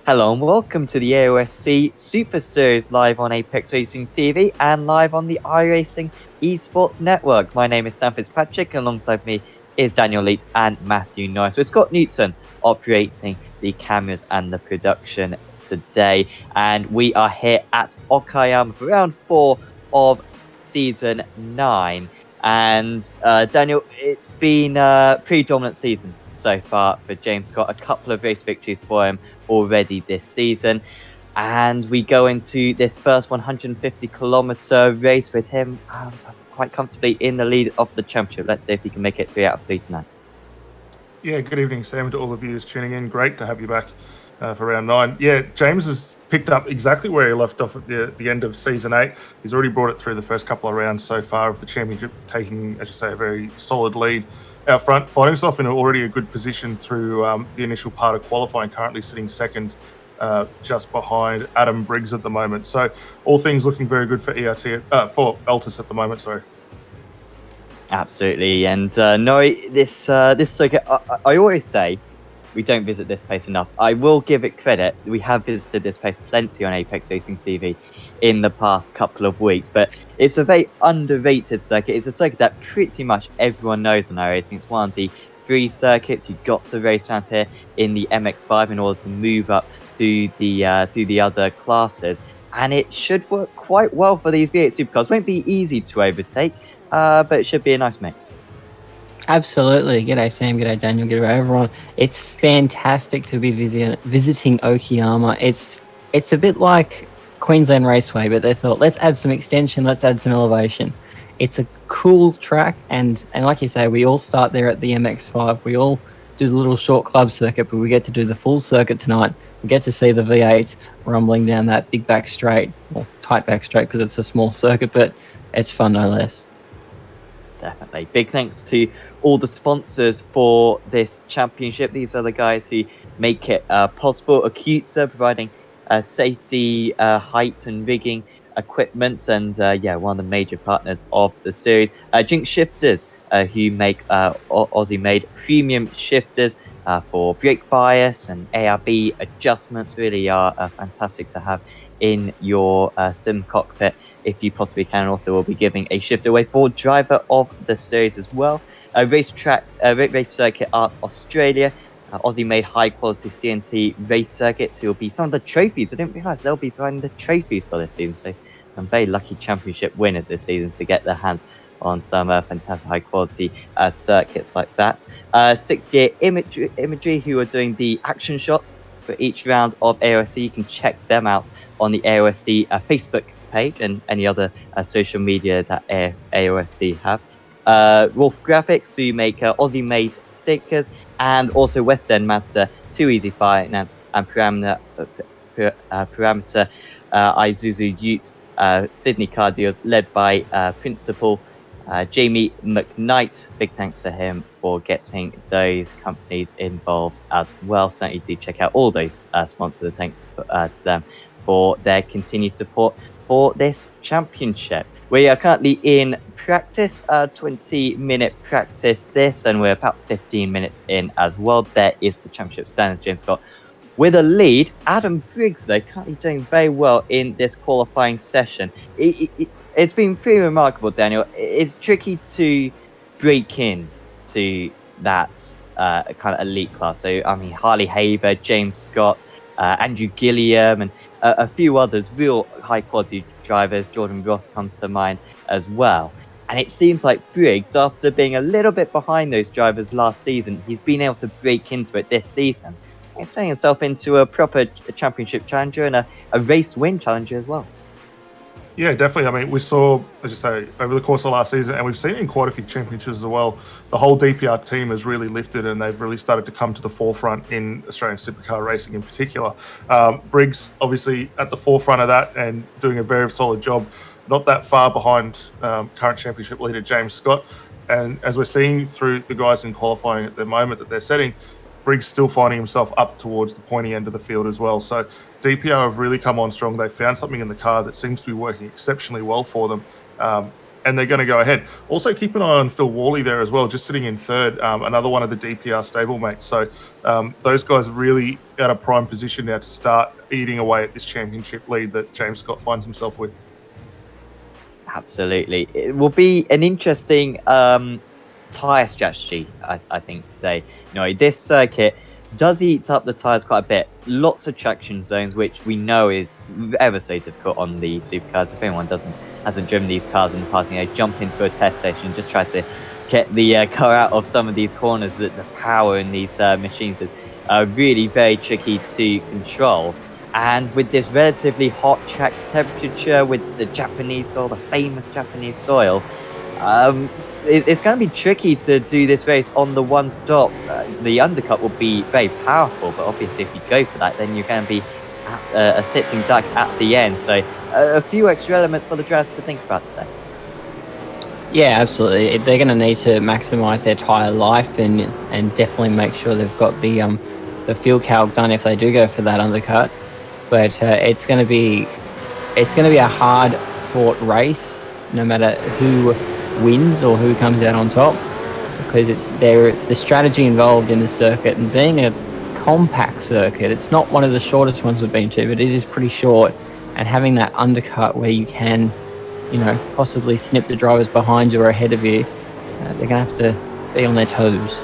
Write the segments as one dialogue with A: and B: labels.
A: Hello and welcome to the AOSC Super Series live on Apex Racing TV and live on the iRacing Esports Network. My name is Sam Fitzpatrick and alongside me is Daniel Leet and Matthew Norris with Scott Newton operating the cameras and the production today. And we are here at Okayama for round 4 of season 9. And Daniel, it's been a pretty dominant season so far for James Scott. A couple of race victories for him already this season, and we go into this first 150-kilometer race with him quite comfortably in the lead of the championship. Let's see if he can make it 3 out of 3 tonight.
B: Yeah, good evening, Sam, to all of you who's tuning in. Great to have you back for round 9. Yeah, James has picked up exactly where he left off at the end of season 8. He's already brought it through the first couple of rounds so far of the championship, taking, as you say, a very solid lead out front, finding himself in already a good position through the initial part of qualifying, currently sitting second just behind Adam Briggs at the moment. So all things looking very good for for Altus at the moment, sorry.
A: Absolutely, and Nori, this circuit, I always say we don't visit this place enough. I will give it credit. We have visited this place plenty on Apex Racing TV in the past couple of weeks, but it's a very underrated circuit. It's a circuit that pretty much everyone knows on iRacing. It's one of the 3 circuits you've got to race around here in the MX5 in order to move up through the other classes, and it should work quite well for these V8 supercars. It won't be easy to overtake, but it should be a nice mix.
C: Absolutely. G'day Sam, g'day Daniel, g'day everyone. It's fantastic to be visiting Okayama. It's a bit like Queensland Raceway, but they thought, let's add some extension, let's add some elevation. It's a cool track, and like you say, we all start there at the MX5. We all do the little short club circuit, but we get to do the full circuit tonight. We get to see the V8 rumbling down that big back straight, or tight back straight because it's a small circuit, but it's fun no less.
A: Definitely. Big thanks to all the sponsors for this championship. These are the guys who make it possible. Okayama providing safety, height and rigging equipment, and one of the major partners of the series. Jinx Shifters, who make Aussie-made premium shifters for brake bias and ARB adjustments. Really are fantastic to have in your sim cockpit if you possibly can. Also, we'll be giving a shift away for driver of the series as well. Race Circuit Art Australia, Aussie-made high-quality CNC race circuits, who will be some of the trophies. I didn't realise they'll be providing the trophies for this season. So some very lucky championship winners this season to get their hands on some fantastic high-quality circuits like that. 6th Gear Imagery, who are doing the action shots for each round of AOSC. You can check them out on the AOSC Facebook page and any other social media that AOSC have. Wolf Graphics, who make Aussie-made stickers, and also West End Master, Too Easy Finance, and Parameter Isuzu Ute, Sydney car deals led by Principal Jamie McKnight. Big thanks to him for getting those companies involved as well. Certainly do check out all those sponsors, and thanks to them for their continued support for this championship. We are currently in practice, 20-minute practice this, and we're about 15 minutes in as well. There is the championship standings. James Scott with a lead. Adam Briggs, though, currently doing very well in this qualifying session. It's been pretty remarkable, Daniel. It's tricky to break in to that kind of elite class. So, I mean, Harley Haver, James Scott, Andrew Gilliam, and a few others, real high-quality drivers. Jordan Ross comes to mind as well. And it seems like Briggs, after being a little bit behind those drivers last season, he's been able to break into it this season. He's turning himself into a proper championship challenger and a race win challenger as well.
B: Yeah, definitely. I mean, we saw, as you say, over the course of last season, and we've seen it in quite a few championships as well, the whole DPR team has really lifted and they've really started to come to the forefront in Australian supercar racing in particular. Briggs, obviously, at the forefront of that and doing a very solid job, not that far behind current championship leader James Scott. And as we're seeing through the guys in qualifying at the moment that they're setting, Briggs still finding himself up towards the pointy end of the field as well. So DPR have really come on strong. They found something in the car that seems to be working exceptionally well for them. and they're going to go ahead. Also, keep an eye on Phil Worley there as well, just sitting in third, another one of the DPR stablemates. So those guys are really at a prime position now to start eating away at this championship lead that James Scott finds himself with.
A: Absolutely. It will be an interesting tyre strategy, I think, today. This circuit does eat up the tyres quite a bit. Lots of traction zones, which we know is ever so difficult on the supercars. If anyone hasn't driven these cars in the past, jump into a test station, just try to get the car out of some of these corners. The power in these machines is really very tricky to control. And with this relatively hot track temperature, with the Japanese soil, the famous Japanese soil, it's going to be tricky to do this race on the one stop. The undercut will be very powerful, but obviously if you go for that, then you're going to be at a sitting duck at the end. So a few extra elements for the drivers to think about today.
C: Yeah, absolutely. They're going to need to maximise their tyre life and definitely make sure they've got the fuel calc done if they do go for that undercut. But it's going to be a hard fought race, no matter who wins or who comes out on top, because it's the strategy involved in the circuit, and being a compact circuit, it's not one of the shortest ones we've been to, but it is pretty short, and having that undercut where you can possibly snip the drivers behind you or ahead of you, they're going to have to be on their toes.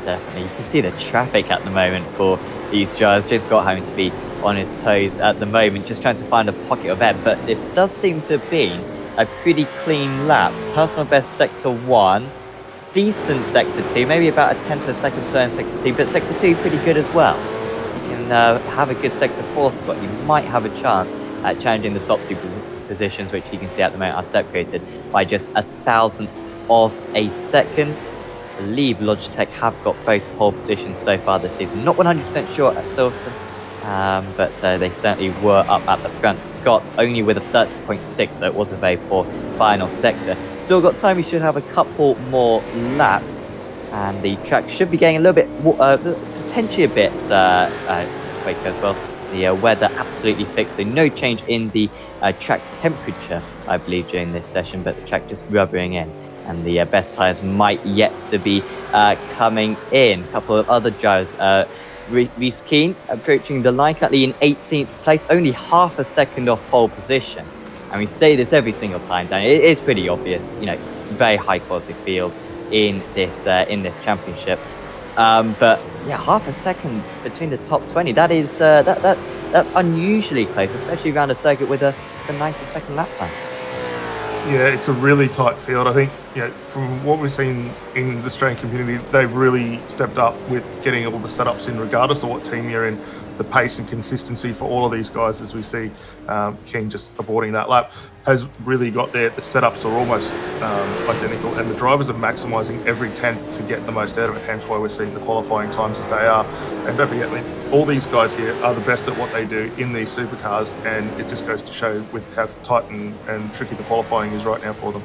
A: Definitely. You can see the traffic at the moment for these drivers. James Scott having to be on his toes at the moment, just trying to find a pocket of air, but this does seem to have been a pretty clean lap. Personal best sector 1, decent sector 2, maybe about a tenth of a second slower in sector 2, but sector 2 pretty good as well. You can have a good sector 4 spot, you might have a chance at challenging the top 2 positions, which you can see at the moment are separated by just 1,000th of a second. I believe Logitech have got both pole positions so far this season. Not 100% sure at Silverstone, but they certainly were up at the front. Scott only with a 30.6, so it was a very poor final sector. Still got time, we should have a couple more laps, and the track should be getting a little bit, potentially a bit quicker as well. The weather absolutely fixed, so no change in the track temperature, I believe, during this session, but the track just rubbering in. And the best tyres might yet to be coming in. A couple of other drivers. Reese Keane approaching the line, currently in 18th place, only half a second off pole position. And we say this every single time, Dan. It is pretty obvious, very high quality field in this championship. But yeah, half a second between the top 20. That is that's unusually close, especially around a circuit with a 90-second lap time.
B: Yeah, it's a really tight field. I think, from what we've seen in the Australian community, they've really stepped up with getting all the setups in, regardless of what team you're in. The pace and consistency for all of these guys, as we see King just aborting that lap, has really got there. The setups are almost identical, and the drivers are maximising every tenth to get the most out of it, hence why we're seeing the qualifying times as they are. And don't forget, all these guys here are the best at what they do in these supercars, and it just goes to show with how tight and tricky the qualifying is right now for them.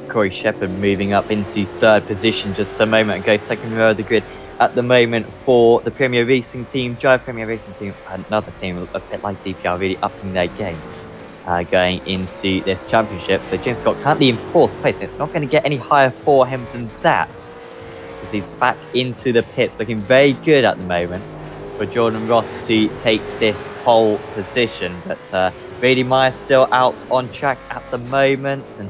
A: Corey Shepherd moving up into third position just a moment ago, second row of the grid at the moment for the Premier Racing team. Drive Premier Racing team, another team a bit like DPR, really upping their game going into this championship. So James Scott currently in fourth place, and it's not going to get any higher for him than that, as he's back into the pits, looking very good at the moment for Jordan Ross to take this pole position. But Brady Myers still out on track at the moment, and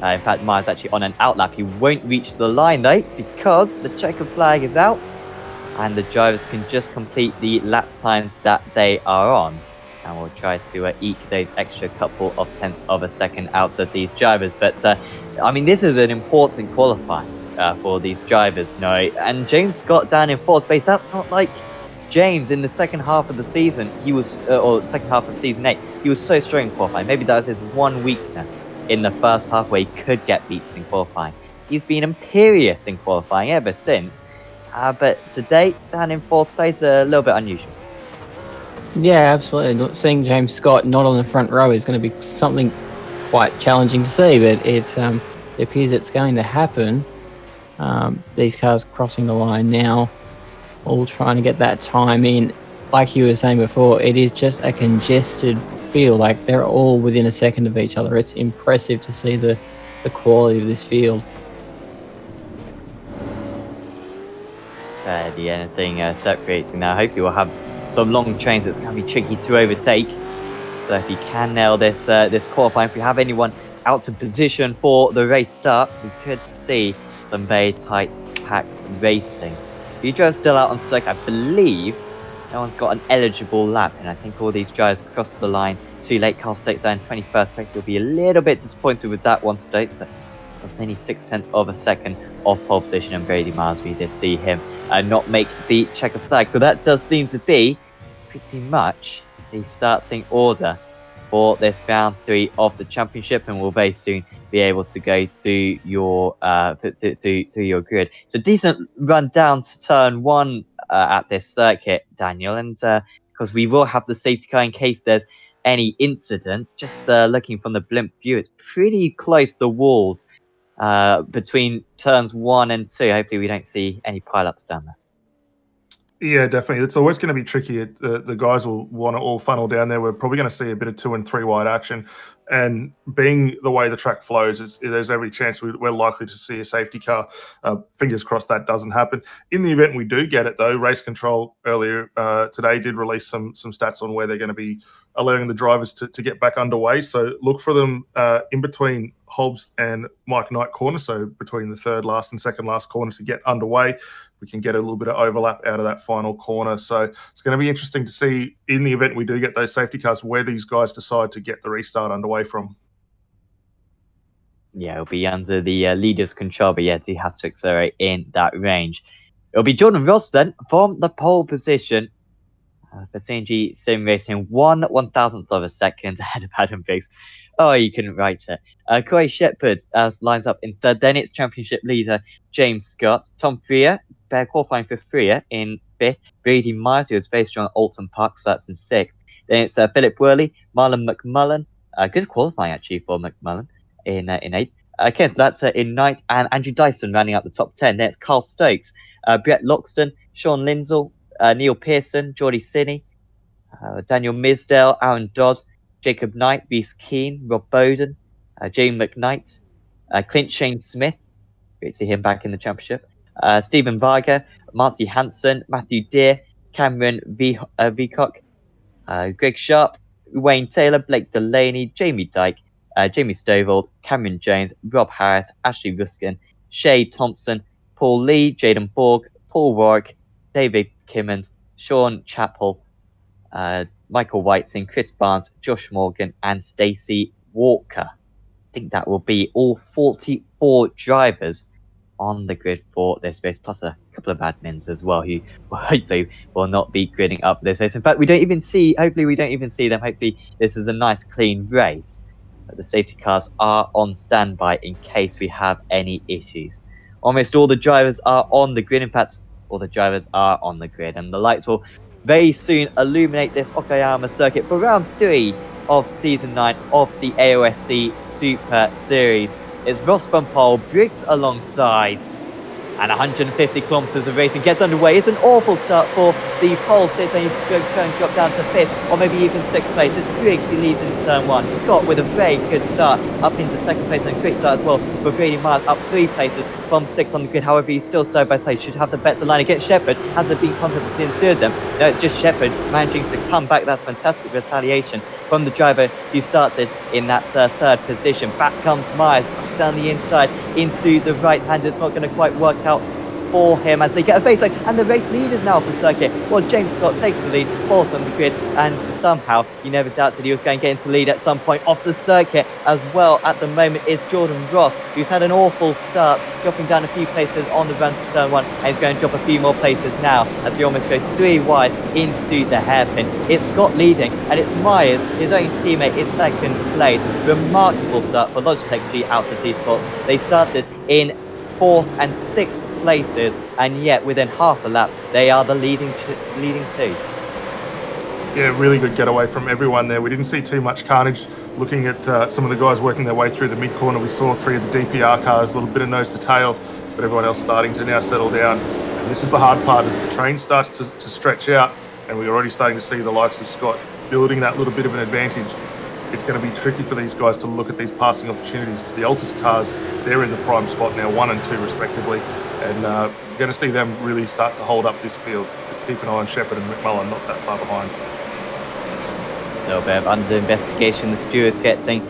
A: in fact, Myers actually on an outlap. He won't reach the line though, because the checkered flag is out, and the drivers can just complete the lap times that they are on. And we'll try to eke those extra couple of tenths of a second out of these drivers. But I mean, this is an important qualifier for these drivers, and James Scott down in fourth place. That's not like James in the second half of the season. He was, or second half of season 8, he was so strong in qualifying. Maybe that was his one weakness in the first half, where he could get beaten in qualifying. He's been imperious in qualifying ever since, but today, down in fourth place, a little bit unusual.
C: Yeah, absolutely. Seeing James Scott not on the front row is going to be something quite challenging to see, but it appears it's going to happen. These cars crossing the line now, all trying to get that time in. Like you were saying before, it is just a congested field. Like they're all within a second of each other. It's impressive to see the quality of this field.
A: Barely anything separating now. Hopefully we'll have some long trains that's going to be tricky to overtake. So if you can nail this this qualifying, if we have anyone out of position for the race start, we could see some very tight pack racing. Vidra is still out on circuit. I believe no one's got an eligible lap, and I think all these drivers crossed the line too late. Carl Stokes in 21st place. You'll be a little bit disappointed with that one, Stokes, but that's only 0.6 of a second off pole position. And Brady Miles, we did see him not make the checker flag. So that does seem to be pretty much the starting order for this round 3 of the championship, and we'll very soon be able to go through your through your grid. So decent run down to turn 1 at this circuit, Daniel, and because we will have the safety car in case there's any incidents. Just looking from the blimp view, it's pretty close to the walls between turns 1 and 2. Hopefully we don't see any pile-ups down there.
B: Yeah, definitely. It's always going to be tricky. The guys will want to all funnel down there. We're probably going to see a bit of 2 and 3 wide action. And being the way the track flows, there's every chance we're likely to see a safety car. Fingers crossed that doesn't happen. In the event we do get it, though, Race Control earlier today did release some stats on where they're going to be allowing the drivers to get back underway. So look for them in between Hobbs and Mike Knight corner, so between the third last and second last corner to get underway. We can get a little bit of overlap out of that final corner. So it's going to be interesting to see in the event we do get those safety cars where these guys decide to get the restart underway from.
A: Yeah, it'll be under the leader's control, but yeah, do have to accelerate in that range. It'll be Jordan Ross then from the pole position for TNG Sim Racing, 1/1000th of a second ahead of Adam Biggs. Oh, you couldn't write it. Corey Shepherd lines up in third. Then it's championship leader James Scott. Tom Freer, they're qualifying for Freer in fifth. Brady Miles, who was very strong at Alton Park, starts in sixth. Then it's Philip Worley, Marlon McMullen. Good qualifying actually for McMullen in eighth. Kenneth Latzer in ninth, and Andrew Dyson rounding out the top 10. Then it's Carl Stokes, Brett Loxton, Sean Lindsell, Neil Pearson, Geordie Sinney, Daniel Misdale, Aaron Dodd, Jacob Knight, Reese Keane, Rob Bowden, Jane McKnight, Clint Shane Smith. Great to see him back in the championship. Stephen Varga, Marty Hansen, Matthew Deere, Cameron Veacock, Greg Sharp, Wayne Taylor, Blake Delaney, Jamie Dyke, Jamie Stovall, Cameron Jones, Rob Harris, Ashley Ruskin, Shay Thompson, Paul Lee, Jaden Borg, Paul Warwick, David Kimmond, Sean Chappell, Michael Whiting, Chris Barnes, Josh Morgan, and Stacey Walker. I think that will be all 44 drivers on the grid for this race, plus a couple of admins as well, who hopefully will not be gridding up this race. In fact, hopefully we don't even see them. Hopefully this is a nice clean race. But the safety cars are on standby in case we have any issues. Almost all the drivers are on the grid. In fact, all the drivers are on the grid, and the lights will very soon illuminate this Okayama circuit for round 3 of season 9 of the AOSC Super Series. It's Ross from pole, Briggs alongside, and 150 kilometers of racing gets underway. It's an awful start for the pole sit, and he's going to drop down to 5th or maybe even 6th place. It's Briggs who leads into turn 1. Scott with a very good start up into 2nd place, and a quick start as well for Brady Miles, up 3 places from 6th on the grid. However, he's still side by side, should have the better line against Shepherd. Has there been contact between the two of them? No, it's just Shepherd managing to come back. That's fantastic retaliation from the driver who started in that 3rd position. Back comes Myers down the inside into the right hand. It's not going to quite work out for him as they get a face line, and the race leaders now for the circuit. Well, James Scott takes the lead, 4th on the grid, and somehow you never doubted he was going to get into the lead at some point off the circuit as well. At the moment is Jordan Ross, who's had an awful start, dropping down a few places on the run to turn 1, and he's going to drop a few more places now as he almost goes 3 wide into the hairpin. It's Scott leading, and it's Myers, his own teammate, in 2nd place. Remarkable start for Logitech G Out of Sports. They started in 4th and 6th places, and yet within half a lap they are the leading two.
B: Yeah, really good getaway from everyone there. We didn't see too much carnage. Looking at some of the guys working their way through the mid corner, we saw 3 of the DPR cars, a little bit of nose to tail, but everyone else starting to now settle down. And this is the hard part, as the train starts to stretch out, and we're already starting to see the likes of Scott building that little bit of an advantage, it's going to be tricky for these guys to look at these passing opportunities. The Altus cars, they're in the prime spot now, 1 and 2 respectively, and you're going to see them really start to hold up this field. But keep an eye on Shepherd and McMullen, not that far behind.
A: A little bit of under investigation. The stewards getting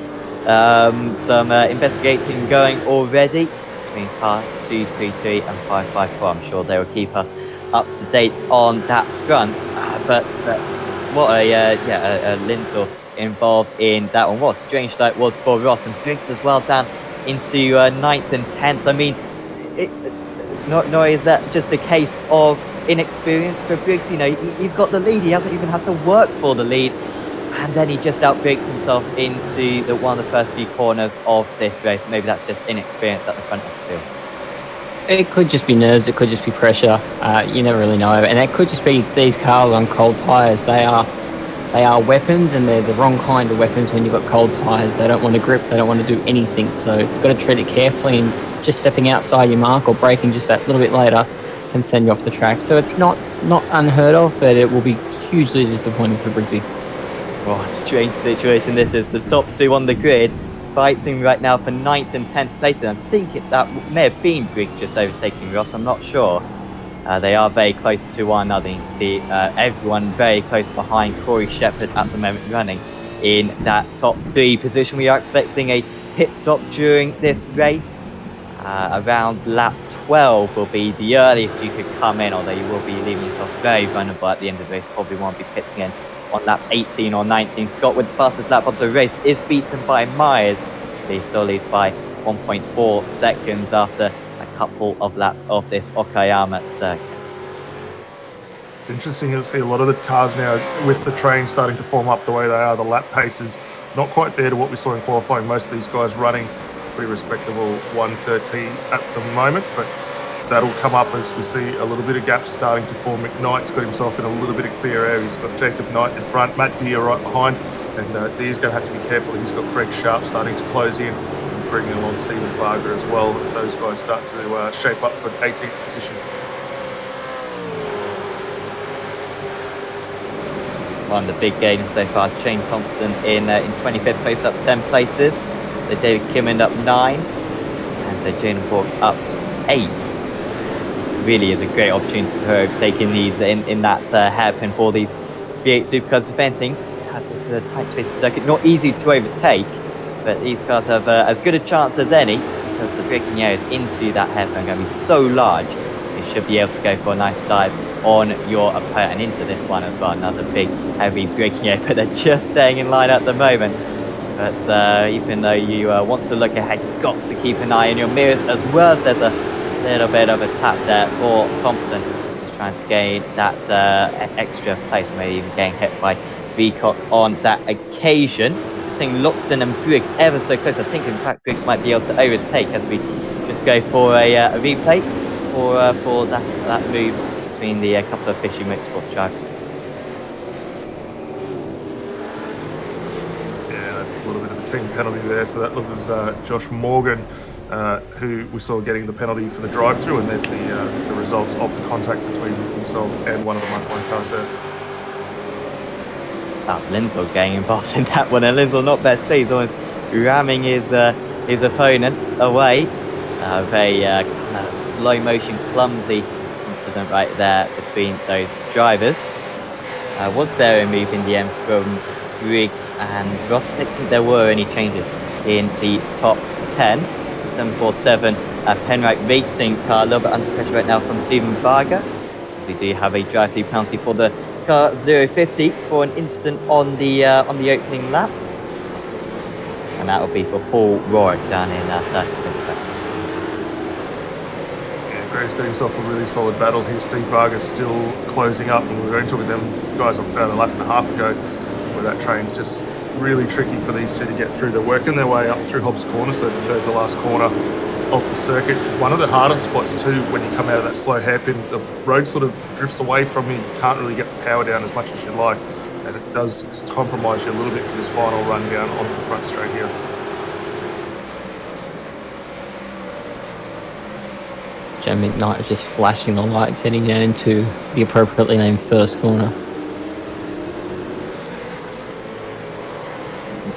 A: some investigating going already between car 233 and 554. I'm sure they will keep us up to date on that front. But what a Lindsell involved in that one. What a strange start was for Ross, and Briggs as well down into 9th and 10th. I mean, nor is that just a case of inexperience for Briggs. You know, he's got the lead. He hasn't even had to work for the lead. And then he just outbreaks himself into one of the first few corners of this race. Maybe that's just inexperience at the front of the field.
C: It could just be nerves. It could just be pressure. You never really know. And it could just be these cars on cold tyres. They are weapons, and they're the wrong kind of weapons when you've got cold tyres. They don't want to grip. They don't want to do anything. So you've got to treat it carefully. And just stepping outside your mark or braking just that little bit later can send you off the track. So it's not unheard of, but it will be hugely disappointing for Briggsy.
A: What a strange situation this is. The top 2 on the grid fighting right now for 9th and 10th places. I think that may have been Briggs just overtaking Ross. I'm not sure. They are very close to one another. You can see everyone very close behind Corey Shepherd at the moment, running in that top 3 position. We are expecting a pit stop during this race. Around lap 12 will be the earliest you could come in, although you will be leaving yourself very vulnerable at the end of the race. Probably won't be pitting in on lap 18 or 19. Scott with the fastest lap of the race is beaten by Myers. He still leads by 1.4 seconds after a couple of laps of this Okayama circuit.
B: It's interesting to see a lot of the cars now with the train starting to form up the way they are. The lap pace is not quite there to what we saw in qualifying. Most of these guys running pretty respectable 1:30 at the moment, but that'll come up as we see a little bit of gaps starting to form. McKnight's got himself in a little bit of clear air. He's got Jacob Knight in front, Matt Deere right behind, and Deere's going to have to be careful. He's got Greg Sharp starting to close in, and bringing along Stephen Varga as well, as those guys start to shape up for 18th position.
A: One of the big gains so far, Shane Thompson in 25th place, up 10 places. So David Kimmond up 9, and so Jalen Borg up 8. Really is a great opportunity to overtake in these in that hairpin for these V8 supercars. Defending this is a tight space circuit, not easy to overtake, but these cars have as good a chance as any, because the braking areas into that hairpin are going to be so large. You should be able to go for a nice dive on your opponent, and into this one as well. Another big heavy braking area, but they're just staying in line at the moment. But even though you want to look ahead, you've got to keep an eye on your mirrors as well. There's a little bit of a tap there for Thompson, just trying to gain that extra place, maybe even getting hit by Beacock on that occasion. We're seeing Loxton and Briggs ever so close. I think in fact Briggs might be able to overtake as we just go for a replay for that move between the couple of Fishy Motorsports drivers.
B: A little bit of a team penalty there, so that was Josh Morgan who we saw getting the penalty for the drive-through, and there's the results of the contact between himself and one of the Mark 1 cars there.
A: That's Lindsell getting involved in that one, and Lindsell not best pleased, almost ramming his opponents away. Very slow motion, clumsy incident right there between those drivers. Was there a move in the end from Briggs and Ross? I don't think there were any changes in the top 10. 747 Penrite Racing car, a little bit under pressure right now from Stephen Varga, as we do have a drive-through penalty for the car 050 for an incident on the opening lap, and that will be for Paul Rourke down in 35th place.
B: Greg's got himself a really solid battle here. Steve Varga's still closing up, and we were into with them guys about a lap and a half ago, where that train's just really tricky for these two to get through. They're working their way up through Hobbs Corner, so the third to last corner of the circuit. One of the hardest spots too, when you come out of that slow hairpin, the road sort of drifts away from you. You can't really get the power down as much as you'd like, and it does compromise you a little bit for this final run down onto the front straight here.
C: Jan McKnight just flashing the lights heading down into the appropriately named first corner.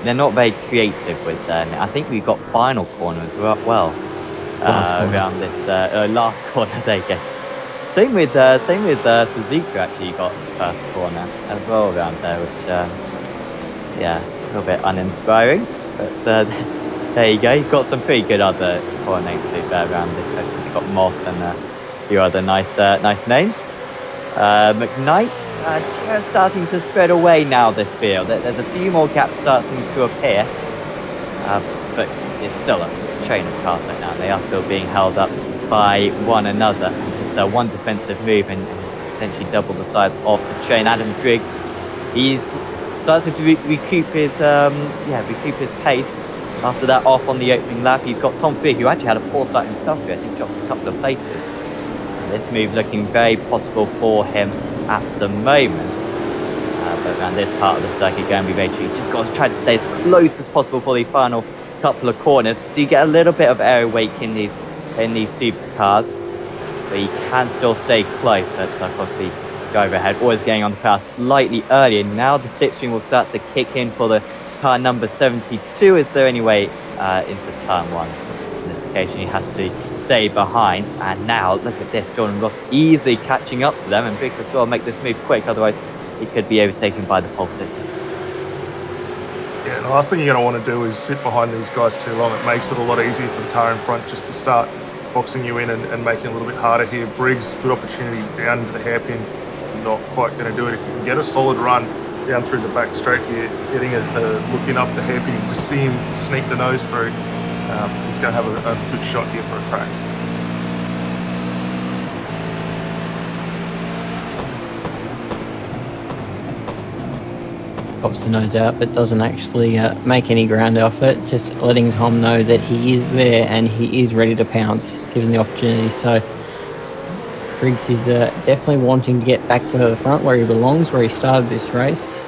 A: they're not very creative with them. I think we got final corner as well.
C: Last corner.
A: Around this last corner. There you go. Same with Suzuka. Actually, got first corner as well around there, which yeah, a little bit uninspiring. But there you go. You've got some pretty good other corners too around this. You've got Moss and a few other nice names. McKnight's just starting to spread away now. This field, there's a few more gaps starting to appear, but it's still a train of cars right now. They are still being held up by one another. Just one defensive move and potentially double the size of the train. Adam Briggs, he's started to recoup his pace after that off on the opening lap. He's got Tom Freer, who actually had a poor start himself here. I think dropped a couple of places. And this move looking very possible for him at the moment. But around this part of the circuit, going to be very tricky. Just got to try to stay as close as possible for these final couple of corners. Do you get a little bit of air wake in these supercars? But you can still stay close. But of course, the driver ahead always getting on the car slightly earlier. Now the slipstream will start to kick in for the car number 72. Is there any way into turn 1? On this occasion, he has to stay behind. And now, look at this. Jordan Ross easily catching up to them. And Briggs as well make this move quick. Otherwise, he could be overtaken by the pole sitter.
B: Yeah, the last thing you're going to want to do is sit behind these guys too long. It makes it a lot easier for the car in front just to start boxing you in and making it a little bit harder here. Briggs, good opportunity down to the hairpin. Not quite going to do it. If you can get a solid run down through the back straight here, getting looking up the hairpin, to see him sneak the nose through, he's going to have a good shot here for a crack.
C: Pops the nose out, but doesn't actually make any ground off it. Just letting Tom know that he is there and he is ready to pounce, given the opportunity. So Briggs is definitely wanting to get back to the front where he belongs, where he started this race.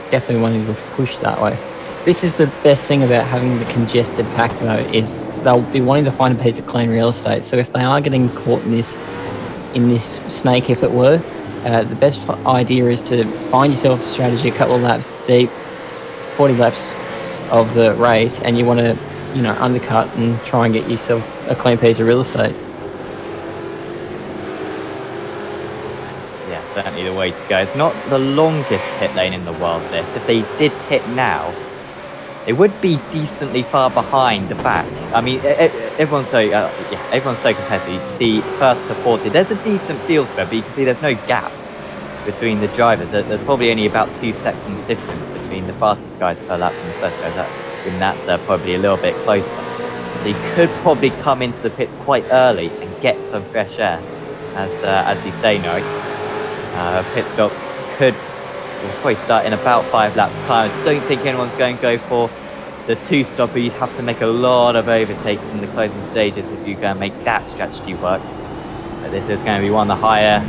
C: Definitely wanting to push that way. This is the best thing about having the congested pack, though, is they'll be wanting to find a piece of clean real estate. So if they are getting caught in this snake, if it were, the best idea is to find yourself a strategy a couple of laps deep, 40 laps of the race, and you want to, undercut and try and get yourself a clean piece of real estate.
A: Yeah, certainly the way to go. It's not the longest pit lane in the world, this. If they did pit now, it would be decently far behind the back. I mean, everyone's so competitive. You can see first to 40. There's a decent field spread, but you can see there's no gaps between the drivers. There's probably only about 2 seconds difference between the fastest guys per lap and the slowest guys. And that's probably a little bit closer. So you could probably come into the pits quite early and get some fresh air, as you say, Noe. Pit stops will probably start in about 5 laps time. I don't think anyone's going to go for the 2-stopper. You'd have to make a lot of overtakes in the closing stages if you're going to make that strategy work. But this is going to be one of the higher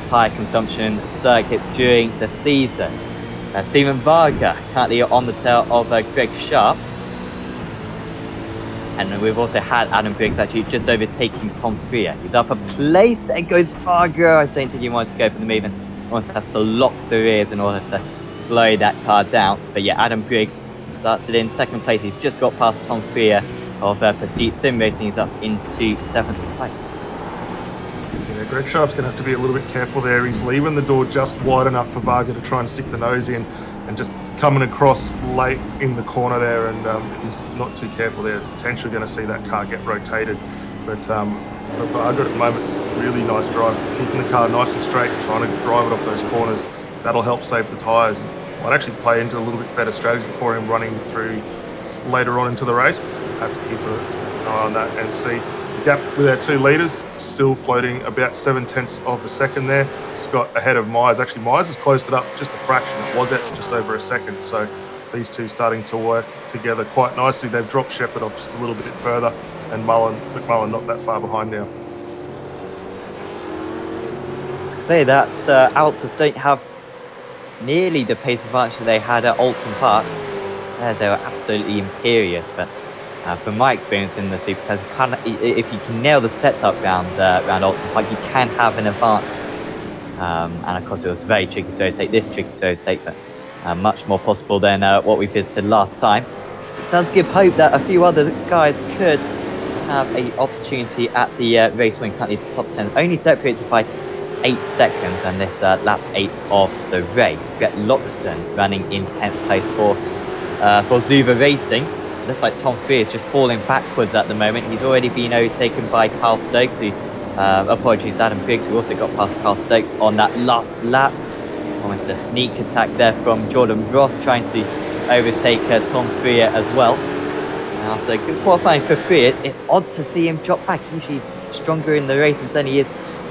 A: tyre consumption circuits during the season. Stephen Varga currently on the tail of Greg Sharp. And we've also had Adam Briggs actually just overtaking Tom Freer. He's up a place. There goes Varga. I don't think he wants to go for the move. Almost has to lock the rears in order to slow that car down. But yeah, Adam Briggs starts it in second place. He's just got past Tom Freer of Pursuit Sim Racing. He's up into 7th place.
B: Yeah, Greg Sharp's going to have to be a little bit careful there. He's leaving the door just wide enough for Varga to try and stick the nose in, and just coming across late in the corner there. And if he's not too careful there, potentially going to see that car get rotated. But for Varga at the moment, it's a really nice drive, keeping the car nice and straight, trying to drive it off those corners. That'll help save the tyres. Might actually play into a little bit better strategy for him running through later on into the race. Have to keep an eye on that and see. The gap with our 2 leaders still floating about 0.7 of a second there. Scott ahead of Myers. Actually, Myers has closed it up just a fraction. It was out to just over a second. So these two starting to work together quite nicely. They've dropped Shepherd off just a little bit further, and McMullen not that far behind now.
A: It's clear that Altus don't have nearly the pace advantage they had at Alton Park. They were absolutely imperious, but from my experience in the Supercars, if you can nail the setup round Alton Park, you can have an advantage. And of course, it was very tricky to overtake. This tricky to overtake, but much more possible than what we visited last time. So it does give hope that a few other guys could have an opportunity at the race win. Currently the top 10 only separated by 8 seconds, and this lap 8 of the race. Brett Loxton running in 10th place for Zuba Racing. Looks like Tom Freer is just falling backwards at the moment. He's already been overtaken by Carl Stokes, who, apologies, Adam Briggs, who also got past Carl Stokes on that last lap. Almost a sneak attack there from Jordan Ross, trying to overtake Tom Freer as well. After good qualifying for Freer, it's odd to see him drop back. Usually he's stronger in the races than he is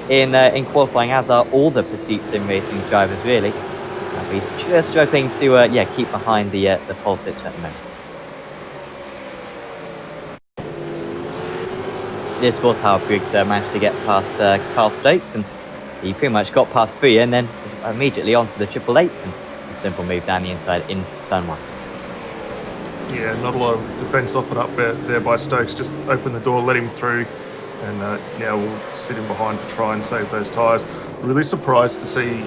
A: in qualifying, as are all the Pursuit Sim Racing drivers, really. But he's just struggling to keep behind the pole sitter at the moment. This was how Briggs managed to get past Carl Stokes, and he pretty much got past Freer and then was immediately onto the 888 and a simple move down the inside into turn 1.
B: Yeah, not a lot of defence offered up there by Stokes. Just open the door, let him through, and now we'll sit him behind to try and save those tyres. Really surprised to see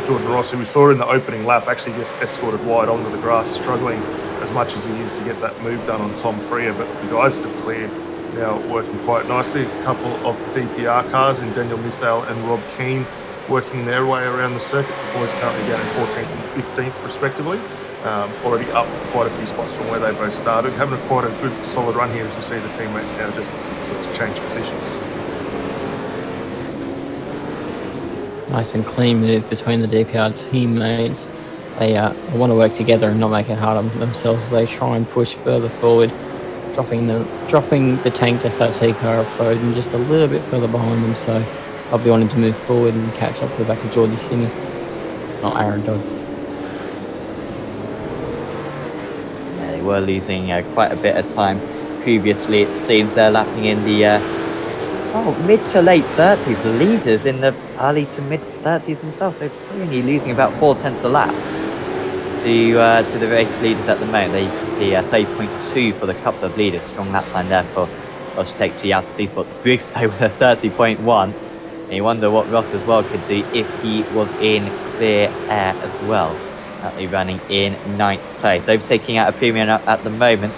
B: Jordan Ross, who we saw in the opening lap, actually gets escorted wide onto the grass, struggling as much as he is to get that move done on Tom Freer. But for the guys that have cleared, now working quite nicely. A couple of DPR cars in Daniel Misdale and Rob Keane working their way around the circuit. The boys currently down in 14th and 15th respectively. Already up quite a few spots from where they both started. Having quite a good solid run here as we see the teammates now just look to change positions.
C: Nice and clean move between the DPR teammates. They want to work together and not make it hard on themselves as they try and push further forward, dropping the tank SRT car off road and just a little bit further behind them. So I'll be wanting to move forward and catch up to the back of Geordie Simi, not Aaron Dodd.
A: Yeah, they were losing quite a bit of time previously. It seems they're lapping in the mid to late 30s. The leaders in the early to mid 30s themselves, so only losing about 4/10 a lap to the race leaders at the moment. There you can see 30.2 for the couple of leaders. Strong lap time there for Logitech G out of C Sports. Briggs though with a 30.1. And you wonder what Ross as well could do if he was in clear air as well. Currently running in 9th place, overtaking out a premium at the moment.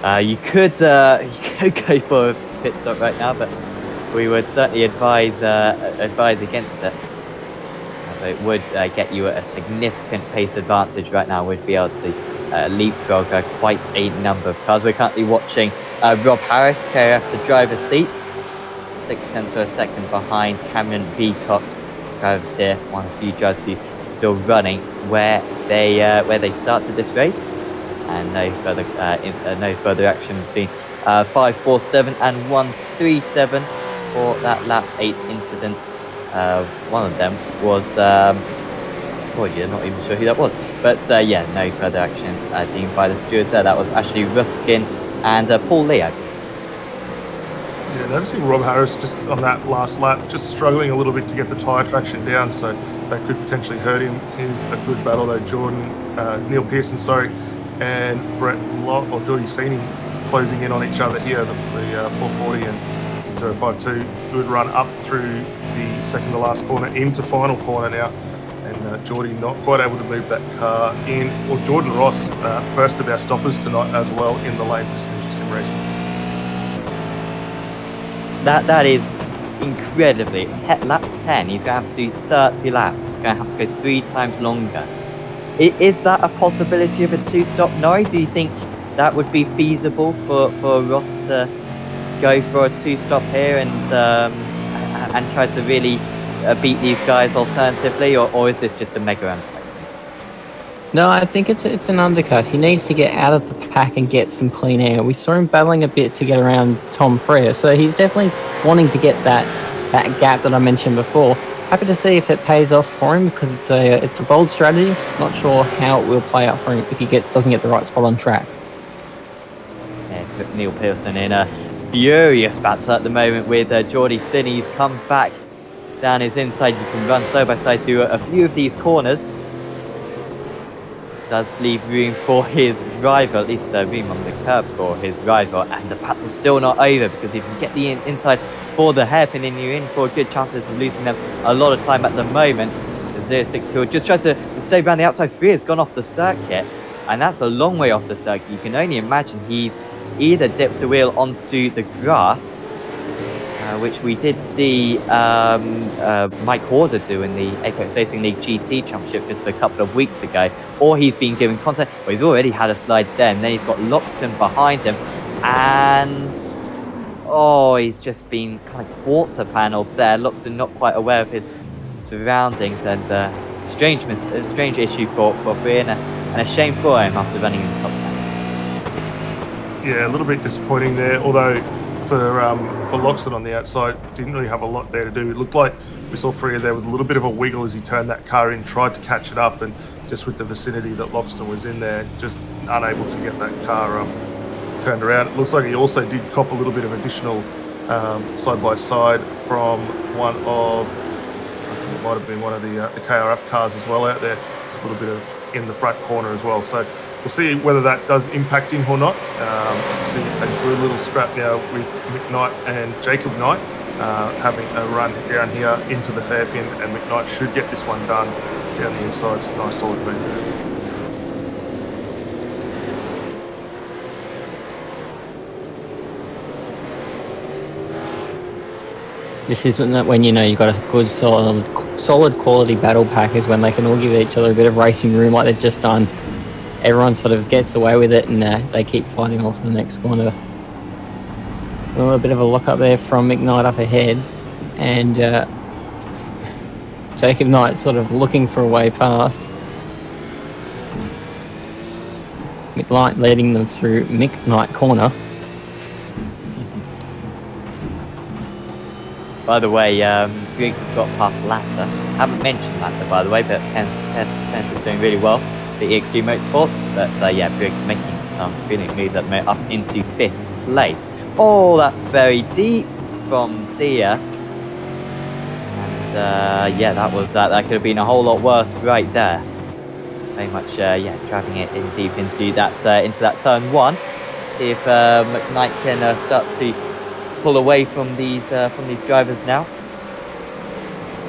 A: And you could go for a pit stop right now, but we would certainly advise against it. But it would get you a significant pace advantage right now. We'd be able to leapfrog quite a number of cars. We're currently watching Rob Harris carry up the driver's seat, 0.6 of a second behind Cameron Beacock, driver tier, one of the few drivers who are still running where they started this race, and no further action between 547 and 137 for that lap 8 incident. One of them was, I'm not even sure who that was, but yeah, no further action deemed by the stewards there. That was actually Ruskin and Paul Leo.
B: Yeah, noticing Rob Harris just on that last lap, just struggling a little bit to get the tyre traction down, so that could potentially hurt him. Here's a good battle though. Neil Pearson, and Brett Lott or Geordie Sini closing in on each other here, the 440 and 052. Good run up through the second to last corner into final corner now, and Geordie not quite able to move that car in. Well, Jordan Ross, first of our stoppers tonight as well in the lane for Synergy Sim Racing.
A: That is incredibly. It's lap 10. He's going to have to do 30 laps. He's going to have to go 3 times longer. Is that a possibility of a 2-stop? No. Do you think that would be feasible for Ross to go for a 2-stop here and try to really beat these guys alternatively, or is this just a mega undercut?
C: No, I think it's an undercut. He needs to get out of the pack and get some clean air. We saw him battling a bit to get around Tom Freer, so he's definitely wanting to get that gap that I mentioned before. Happy to see if it pays off for him, because it's a bold strategy. Not sure how it will play out for him if he doesn't get the right spot on track.
A: Yeah, put Neil Pearson in a furious battle at the moment with Geordie Sini. He's come back down his inside. You can run side by side through a few of these corners. Does leave room for his rival, at least room on the curb for his rival, and the battle's still not over, because if you can get the inside for the hairpin and you're in for good chances of losing them a lot of time at the moment. As 062 just tried to stay around the outside. 3 has gone off the circuit, and that's a long way off the circuit. You can only imagine he's either dipped a wheel onto the grass, which we did see Mike Horder do in the Apex Racing League GT Championship just a couple of weeks ago, or he's been given contact. Well, he's already had a slide there, and then he's got Loxton behind him, and he's just been kind of quarter paneled there. Loxton not quite aware of his surroundings, and strange issue for Free, and a shame for him after running in the top 10.
B: Yeah, a little bit disappointing there, although for Loxton on the outside, didn't really have a lot there to do. It looked like we saw Freya there with a little bit of a wiggle as he turned that car in, tried to catch it up, and just with the vicinity that Loxton was in there, just unable to get that car turned around. It looks like he also did cop a little bit of additional side-by-side from one of, it might have been one of the KRF cars as well out there, just a little bit of in the front corner as well. So we'll see whether that does impact him or not. See a good little scrap now with McKnight and Jacob Knight having a run down here into the hairpin, and McKnight should get this one done down the inside. It's a nice solid move there.
C: This is when you know you've got a good, solid quality battle pack, is when they can all give each other a bit of racing room like they've just done. Everyone sort of gets away with it, and they keep fighting off the next corner. A little bit of a lock up there from McKnight up ahead, and Jacob Knight sort of looking for a way past. McKnight leading them through McKnight corner.
A: By the way, Griggs has got past Latta. Haven't mentioned Latta, by the way, but Kent is doing really well. The EXG Motorsports, but Briggs making some brilliant moves at the moment, up into 5th place. Oh, that's very deep from Dia, and that was that could have been a whole lot worse right there. Very much driving it in deep into that turn 1. See if McKnight can start to pull away from these drivers now.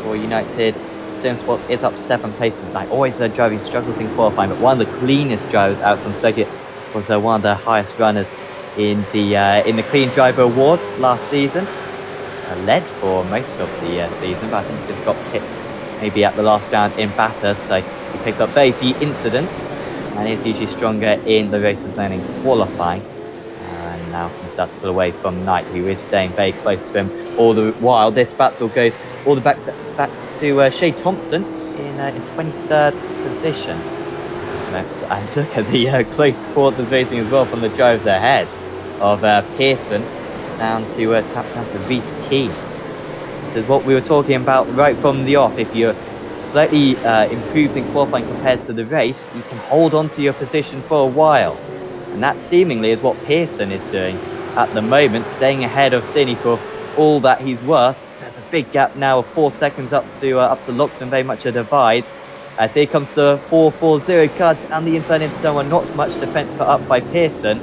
A: For United, Sim Sports is up 7th place. Like always, driving struggles in qualifying, but one of the cleanest drivers out on circuit was one of the highest runners in the Clean Driver Award last season. Led for most of the season, but I think he just got picked maybe at the last round in Bathurst, so he picks up very few incidents and is usually stronger in the races than in qualifying. And now can start to pull away from Knight, who is staying very close to him all the while. This battle will go all the back to Shea Thompson in 23rd position. And look at the close quarters racing as well from the drivers ahead of Pearson down to Reece Key. This is what we were talking about right from the off. If you're slightly improved in qualifying compared to the race, you can hold on to your position for a while. And that seemingly is what Pearson is doing at the moment, staying ahead of Cini for all that he's worth. There's a big gap now of 4 seconds up to Loxton, very much a divide. As here comes the 440 car down the inside into turn 1, not much defence put up by Pearson.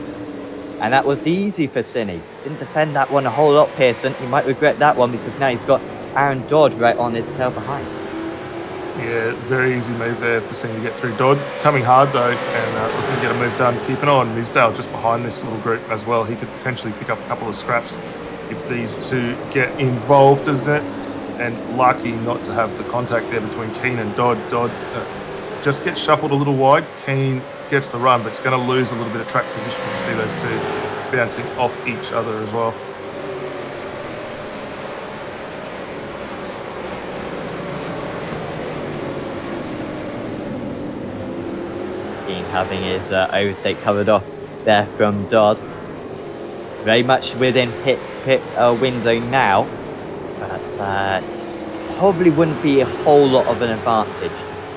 A: And that was easy for Cini. Didn't defend that one a whole lot, Pearson. He might regret that one because now he's got Aaron Dodd right on his tail behind.
B: Yeah, very easy move there for Cini to get through. Dodd coming hard though, and looking to get a move done. Keep an eye on Misdale just behind this little group as well. He could potentially pick up a couple of scraps if these two get involved, isn't it? And lucky not to have the contact there between Keane and Dodd. Dodd just gets shuffled a little wide. Keane gets the run, but it's going to lose a little bit of track position to see those two bouncing off each other as well.
A: Keane having his overtake covered off there from Dodd. Very much within pit window now, but probably wouldn't be a whole lot of an advantage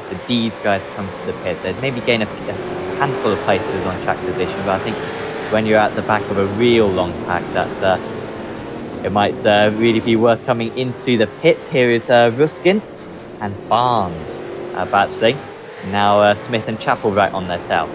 A: for these guys to come to the pits. They'd maybe gain a handful of places on track position, but I think it's when you're at the back of a real long pack that it might really be worth coming into the pits. Here is Ruskin and Barnes battling. Now Smith and Chappell right on their tail.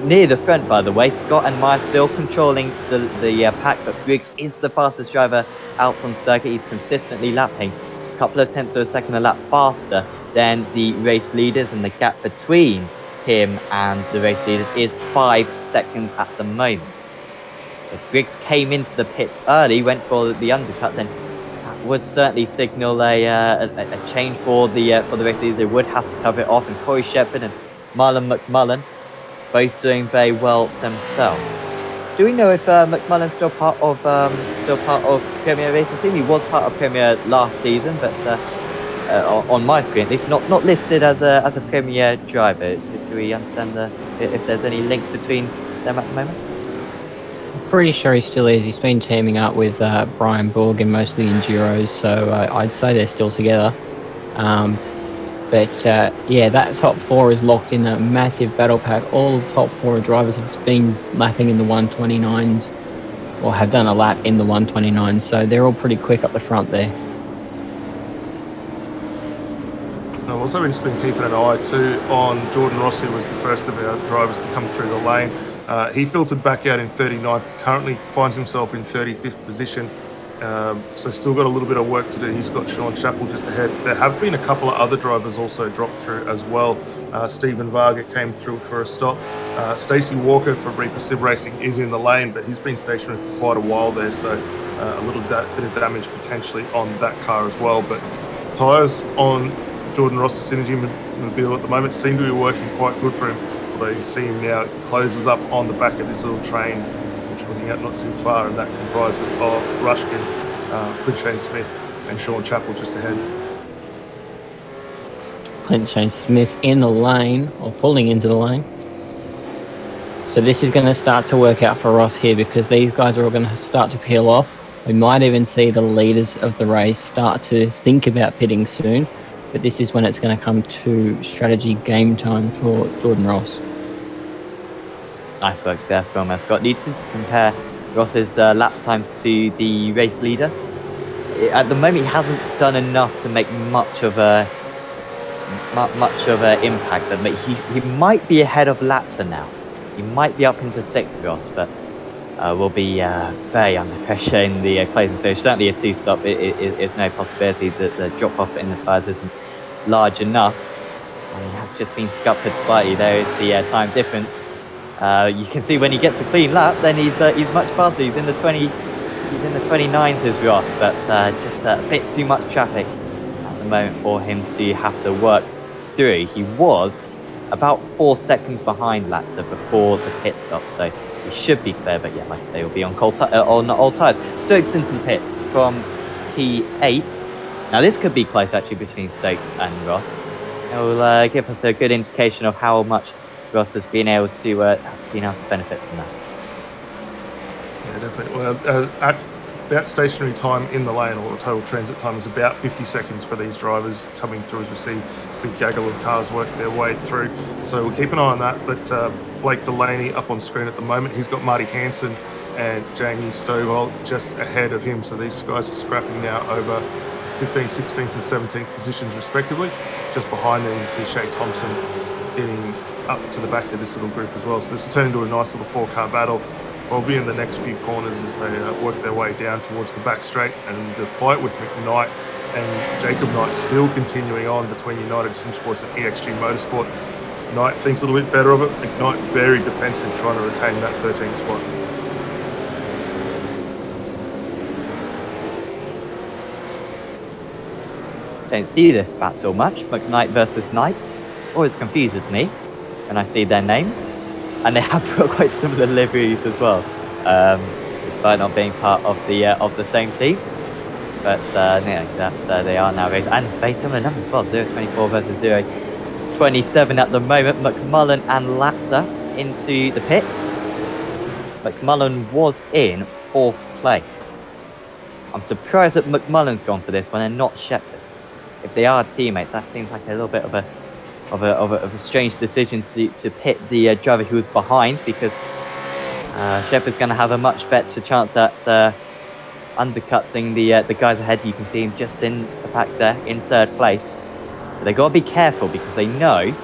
A: Near the front, by the way, Scott and Meyer still controlling the pack, but Briggs is the fastest driver out on circuit. He's consistently lapping a couple of tenths of a second a lap faster than the race leaders, and the gap between him and the race leaders is 5 seconds at the moment. If Briggs came into the pits early, went for the undercut, then that would certainly signal a change for the race leaders. They would have to cover it off, and Corey Shepherd and Marlon McMullen both doing very well themselves. Do we know if McMullen's still part of Premier Racing Team? He was part of Premier last season, but on my screen at least, not listed as a Premier driver. Do we understand if there's any link between them at the moment?
C: Pretty sure he still is. He's been teaming up with Brian Borg in most of the Enduros, so I'd say they're still together. But yeah, that top 4 is locked in a massive battle pack. All the top 4 drivers have been lapping in the 129s, or have done a lap in the 129s, so they're all pretty quick up the front there.
B: I've also just been keeping an eye too on Jordan Ross, who was the first of our drivers to come through the lane. He filtered back out in 39th, currently finds himself in 35th position. So still got a little bit of work to do. He's got Sean Chappell just ahead. There have been a couple of other drivers also dropped through as well. Stephen Varga came through for a stop. Stacey Walker from Reaper Sim Racing is in the lane, but he's been stationary for quite a while there, so a little bit of damage potentially on that car as well. But the tyres on Jordan Ross's Synergy Mobile at the moment seem to be working quite good for him. Although you see him now, it closes up on the back of this little train, which we're looking at not too far, and that comprises of Rushkin, Clint Shane Smith, and Sean Chappell just ahead.
C: Clint Shane Smith in the lane, or pulling into the lane. So this is going to start to work out for Ross here, because these guys are all going to start to peel off. We might even see the leaders of the race start to think about pitting soon, but this is when it's going to come to strategy game time for Jordan Ross.
A: Nice work there from Scott Needson to compare Ross's lap times to the race leader. At the moment, he hasn't done enough to make much of a impact. He might be ahead of Latzer now. He might be up into 6th, Ross, but will be very under pressure in the closing stage. Certainly a 2-stop is no possibility. The drop-off in the tyres isn't large enough. And he has just been scuppered slightly. There is the time difference. You can see when he gets a clean lap, then he's much faster. He's in the 29s as Ross, but just a bit too much traffic at the moment for him to have to work through. He was about 4 seconds behind Latzer before the pit stop, so he should be clear. But yeah, like I say, he'll be on old tyres. Stokes into the pits from P8. Now this could be close actually between Stokes and Ross. It will give us a good indication of how much Ross has been able to benefit from that.
B: Yeah, definitely. Well, that stationary time in the lane, or total transit time, is about 50 seconds for these drivers coming through as we see a big gaggle of cars work their way through. So we'll keep an eye on that. But Blake Delaney up on screen at the moment. He's got Marty Hansen and Jamie Stovall just ahead of him. So these guys are scrapping now over 15th, 16th and 17th positions respectively. Just behind them you can see Shay Thompson getting up to the back of this little group as well. So this will turn into a nice little 4-car battle. We'll be in the next few corners as they work their way down towards the back straight, and the fight with McKnight and Jacob Knight still continuing on between United Simsports and EXG Motorsport. Knight thinks a little bit better of it. McKnight very defensive, trying to retain that 13th spot.
A: Don't see this battle much, McKnight versus Knight. Always confuses me when I see their names, and they have got quite similar liveries as well, despite not being part of the same team. But yeah, they are now very, and very similar numbers as well. 024 versus 027 at the moment. McMullen and Latzer into the pits. McMullen was in 4th place. I'm surprised that McMullen's gone for this one and not Shepherd. If they are teammates, that seems like a little bit of a strange decision to pit the driver who was behind, because Shepherd's going to have a much better chance at undercutting the guys ahead. You can see him just in the back there in 3rd place. But they've got to be careful, because they know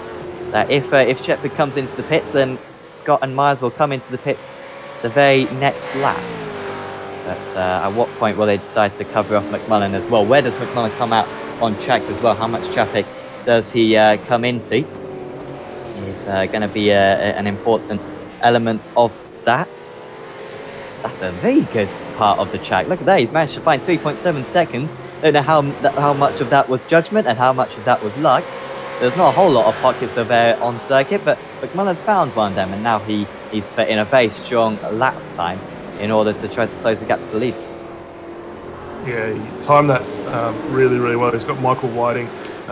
A: that if Shepherd comes into the pits, then Scott and Myers will come into the pits the very next lap. But at what point will they decide to cover off McMullen as well? Where does McMullen come out on track as well? How much traffic does he come into is going to be an important element of that. That's a very good part of the track. Look at that, he's managed to find 3.7 seconds. Don't know how much of that was judgment and how much of that was luck. There's not a whole lot of pockets of air on circuit, but McMullen's found one of them, and now he's put in a very strong lap time in order to try to close the gap to the leaders.
B: Yeah, he timed that really, really well. He's got Michael Whiting,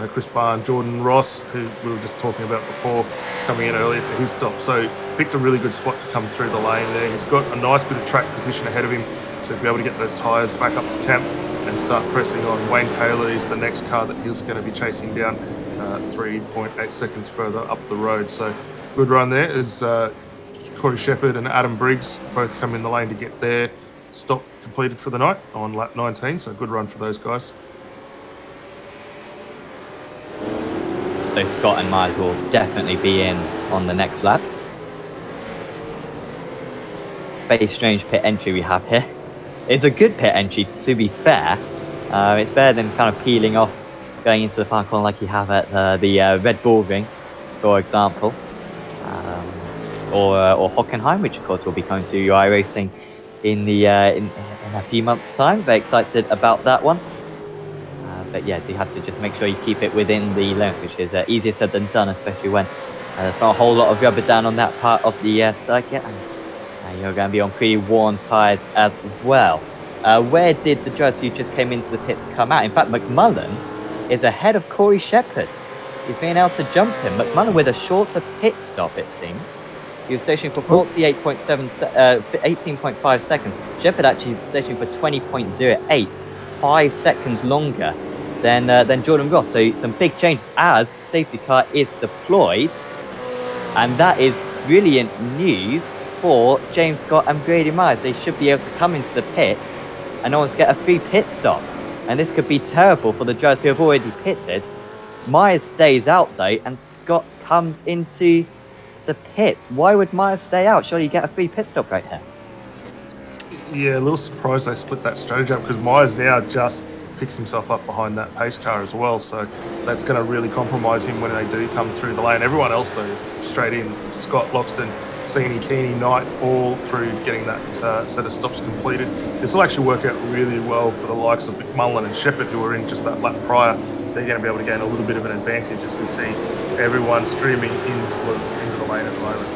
B: Chris Barn, Jordan Ross, who we were just talking about before, coming in earlier for his stop. So picked a really good spot to come through the lane there. He's got a nice bit of track position ahead of him, so he'll be able to get those tyres back up to temp and start pressing on. Wayne Taylor is the next car that he's going to be chasing down 3.8 seconds further up the road. So good run there as Corey Shepherd and Adam Briggs both come in the lane to get their stop completed for the night on lap 19. So good run for those guys.
A: So Scott and Myers will definitely be in on the next lap. Very strange pit entry we have here. It's a good pit entry, to be fair. It's better than kind of peeling off going into the far corner like you have at the Red Bull Ring, for example. Or Hockenheim, which of course will be coming to iRacing in a few months' time. Very excited about that one. But yeah, you have to just make sure you keep it within the limits, which is easier said than done, especially when there's not a whole lot of rubber down on that part of the circuit, and you're going to be on pretty worn tyres as well. Where did the driver who just came into the pits come out? In fact, McMullen is ahead of Corey Shepherd. He's being able to jump him. McMullen with a shorter pit stop, it seems. He was stationed for 18.5 seconds. Shepherd actually stationed for 20.08, 5 seconds longer than Jordan Ross. So some big changes as the safety car is deployed. And that is brilliant news for James Scott and Brady Myers. They should be able to come into the pits and almost get a free pit stop. And this could be terrible for the drivers who have already pitted. Myers stays out though, and Scott comes into the pits. Why would Myers stay out? Surely you get a free pit stop right here.
B: Yeah, a little surprised they split that strategy up, because Myers now just picks himself up behind that pace car as well. So that's going to really compromise him when they do come through the lane. Everyone else though, straight in. Scott, Loxton, Seany, Keeney, Knight, all through getting that set of stops completed. This will actually work out really well for the likes of McMullen and Shepherd, who were in just that lap prior. They're going to be able to gain a little bit of an advantage as we see everyone streaming into the lane at the moment.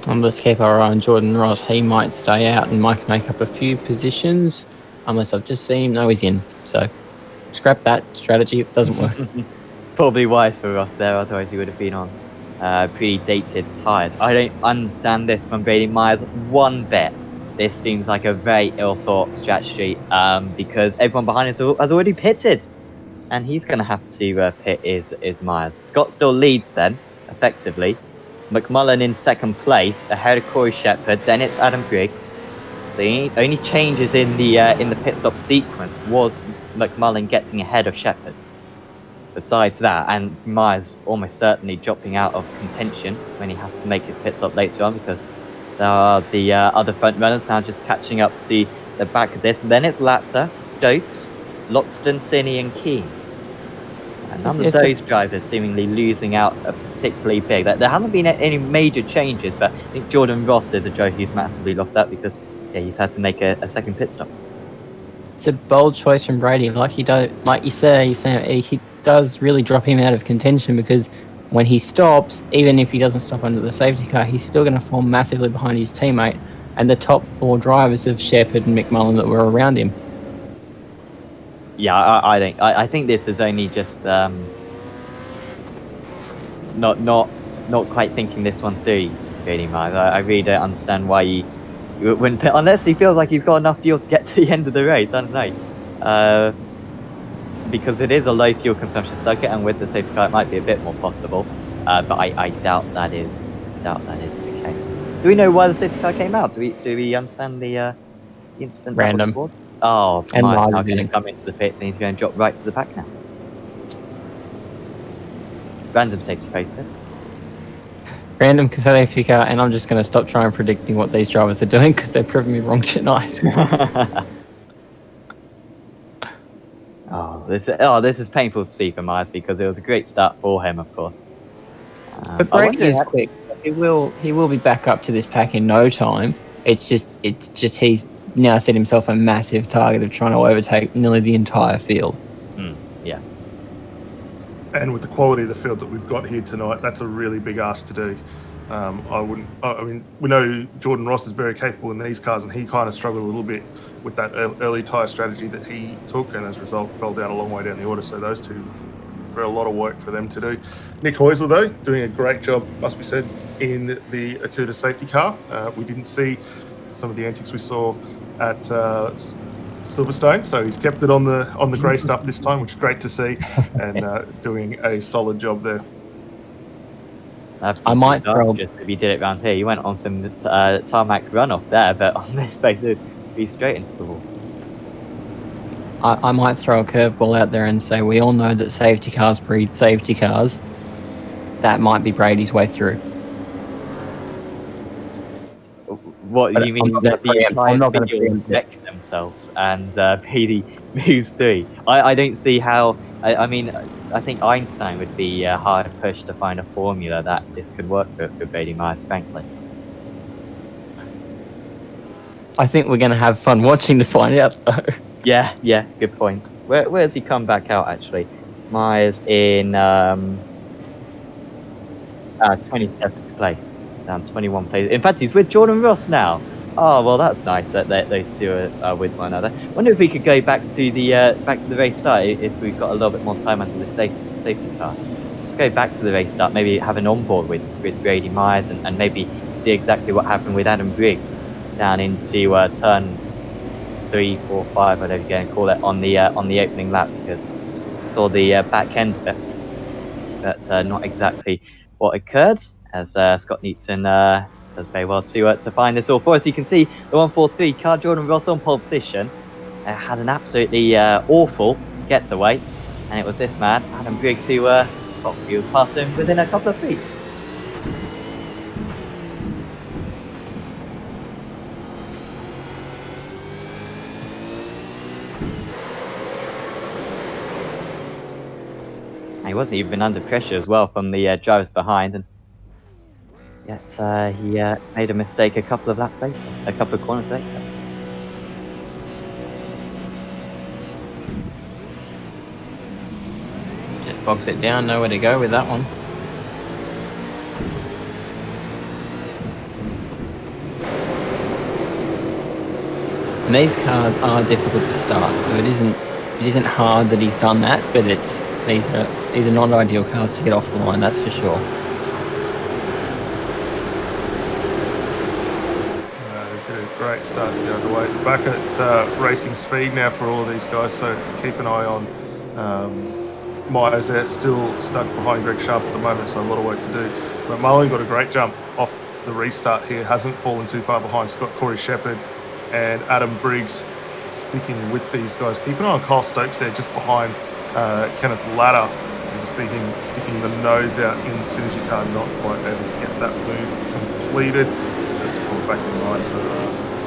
C: And let's keep our eye on Jordan Ross. He might stay out and might make up a few positions, unless I've just seen him. No, he's in. So scrap that strategy. It doesn't work.
A: Probably wise for Ross there, otherwise he would have been on pretty dated tyres. I don't understand this from Brady Myers one bit. This seems like a very ill-thought strategy because everyone behind us has already pitted. And he's going to have to pit is Myers. Scott still leads then, effectively. McMullen in second place, ahead of Corey Shepherd. Then it's Adam Briggs. The only changes in the pit stop sequence was McMullen getting ahead of Shepherd. Besides that, and Myers almost certainly dropping out of contention when he has to make his pit stop later on, because there are the other front runners now just catching up to the back of this. And then it's Latta, Stokes, Loxton, Sinney and Keane. And none of those drivers seemingly losing out particularly big. There hasn't been any major changes, but I think Jordan Ross is a driver who's massively lost out because he's had to make a second pit stop.
C: It's a bold choice from Brady. Like you say, he does really drop him out of contention, because when he stops, even if he doesn't stop under the safety car, he's still going to fall massively behind his teammate and the top four drivers of Shepherd and McMullen that were around him.
A: Yeah, I think this is only just not quite thinking this one through, Brady Myers. I really don't understand why you wouldn't pit, unless he feels like he's got enough fuel to get to the end of the race. I don't know, because it is a low fuel consumption circuit, and with the safety car it might be a bit more possible. But I doubt that is the case. Do we know why the safety car came out? Do we understand the incident?
C: Random.
A: That was caused? Oh,
C: And
A: Myers now
C: Myers
A: going to
C: in.
A: come into the pits and he's going to drop right to the back now. Random safety face fit.
C: Random safety car, and I'm just going to stop trying predicting what these drivers are doing, because they're proving me wrong tonight.
A: This is painful to see for Myers because it was a great start for him, of course.
C: But
A: I
C: Brady
A: wonder
C: is quick. He will be back up to this pack in no time. It's just he's now set himself a massive target of trying to overtake nearly the entire field.
A: Yeah.
B: And with the quality of the field that we've got here tonight, that's a really big ask to do. I mean, we know Jordan Ross is very capable in these cars, and he kind of struggled a little bit with that early tyre strategy that he took, and as a result, fell down a long way down the order. So those two, for a lot of work for them to do. Nick Heusler, though, doing a great job, must be said, in the Akuta safety car. We didn't see some of the antics we saw at Silverstone, so he's kept it on the grey stuff this time, which is great to see, and doing a solid job there.
A: I might throw if he did it around here. You went on some tarmac runoff there, but on this space it would be straight into the wall.
C: I might throw a curveball out there and say we all know that safety cars breed safety cars. That might be Brady's way through.
A: What do you mean? The entire video wreck themselves and Brady moves through. I don't see how. I mean, I think Einstein would be hard pushed to find a formula that this could work for Brady Myers, frankly.
C: I think we're going to have fun watching to find out, though.
A: Yeah, good point. Where's he come back out, actually? Myers in 27th place, down 21 places. In fact, he's with Jordan Ross now. Oh, well, that's nice that those two are with one another. I wonder if we could go back to the race start if we've got a little bit more time under the safety car. Just go back to the race start, maybe have an onboard with Brady Myers and maybe see exactly what happened with Adam Briggs down into turn 3, 4, 5, whatever you're going to call it, on the opening lap, because I saw the back end of it. That's not exactly what occurred, as Scott Newton does very well to find this all for us. You can see the 143 car, Jordan Ross on pole position, had an absolutely awful getaway, and it was this man, Adam Briggs, who he was past him within a couple of feet. He wasn't even under pressure as well from the drivers behind, and yet he made a mistake a couple of laps later, a couple of corners later.
C: Just box it down, know where to go with that one. And these cars are difficult to start, so it isn't hard that he's done that, but these are not ideal cars to get off the line, that's for sure.
B: Great start to get underway. Back at racing speed now for all of these guys, so keep an eye on Myers there, still stuck behind Greg Sharp at the moment, so a lot of work to do. But Marlon got a great jump off the restart here, hasn't fallen too far behind Scott Corey Shepherd and Adam Briggs sticking with these guys. Keep an eye on Kyle Stokes there just behind Kenneth Latta. You can see him sticking the nose out in Synergy car, not quite able to get that move completed. Just has to pull it back in line. So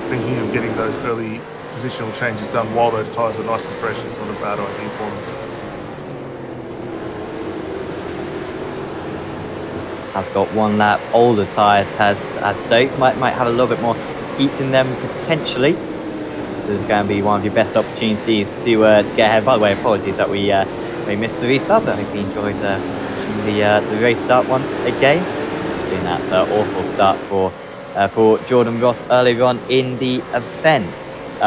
B: thinking of getting those early positional changes done while those tyres are nice and fresh is not a bad idea for them.
A: Has got one lap older tyres, has Stokes, might have a little bit more heat in them potentially. This is going to be one of your best opportunities to get ahead. By the way, apologies that we missed the restart, but I hope you enjoyed watching the race start once again. Seeing that awful start for Jordan Ross earlier on in the event.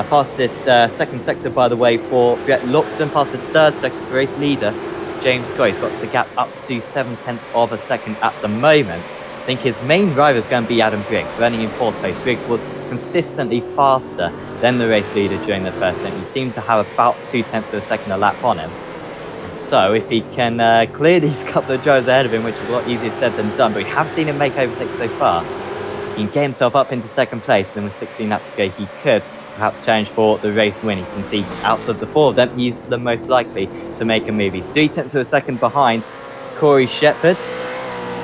A: Fastest second sector, by the way, for Brett Luxton. Fastest third sector for race leader James Gray. He's got the gap up to 0.7 of a second at the moment. I think his main rival is going to be Adam Briggs, running in fourth place. Briggs was consistently faster than the race leader during the first stint. He seemed to have about 0.2 of a second a lap on him. So if he can clear these couple of drivers ahead of him, which is a lot easier said than done, but we have seen him make overtakes so far, he can get himself up into second place, and then with 16 laps to go, he could perhaps challenge for the race win. You can see out of the four of them, he's the most likely to make a move. He's 0.3 of a second behind Corey Shepherd,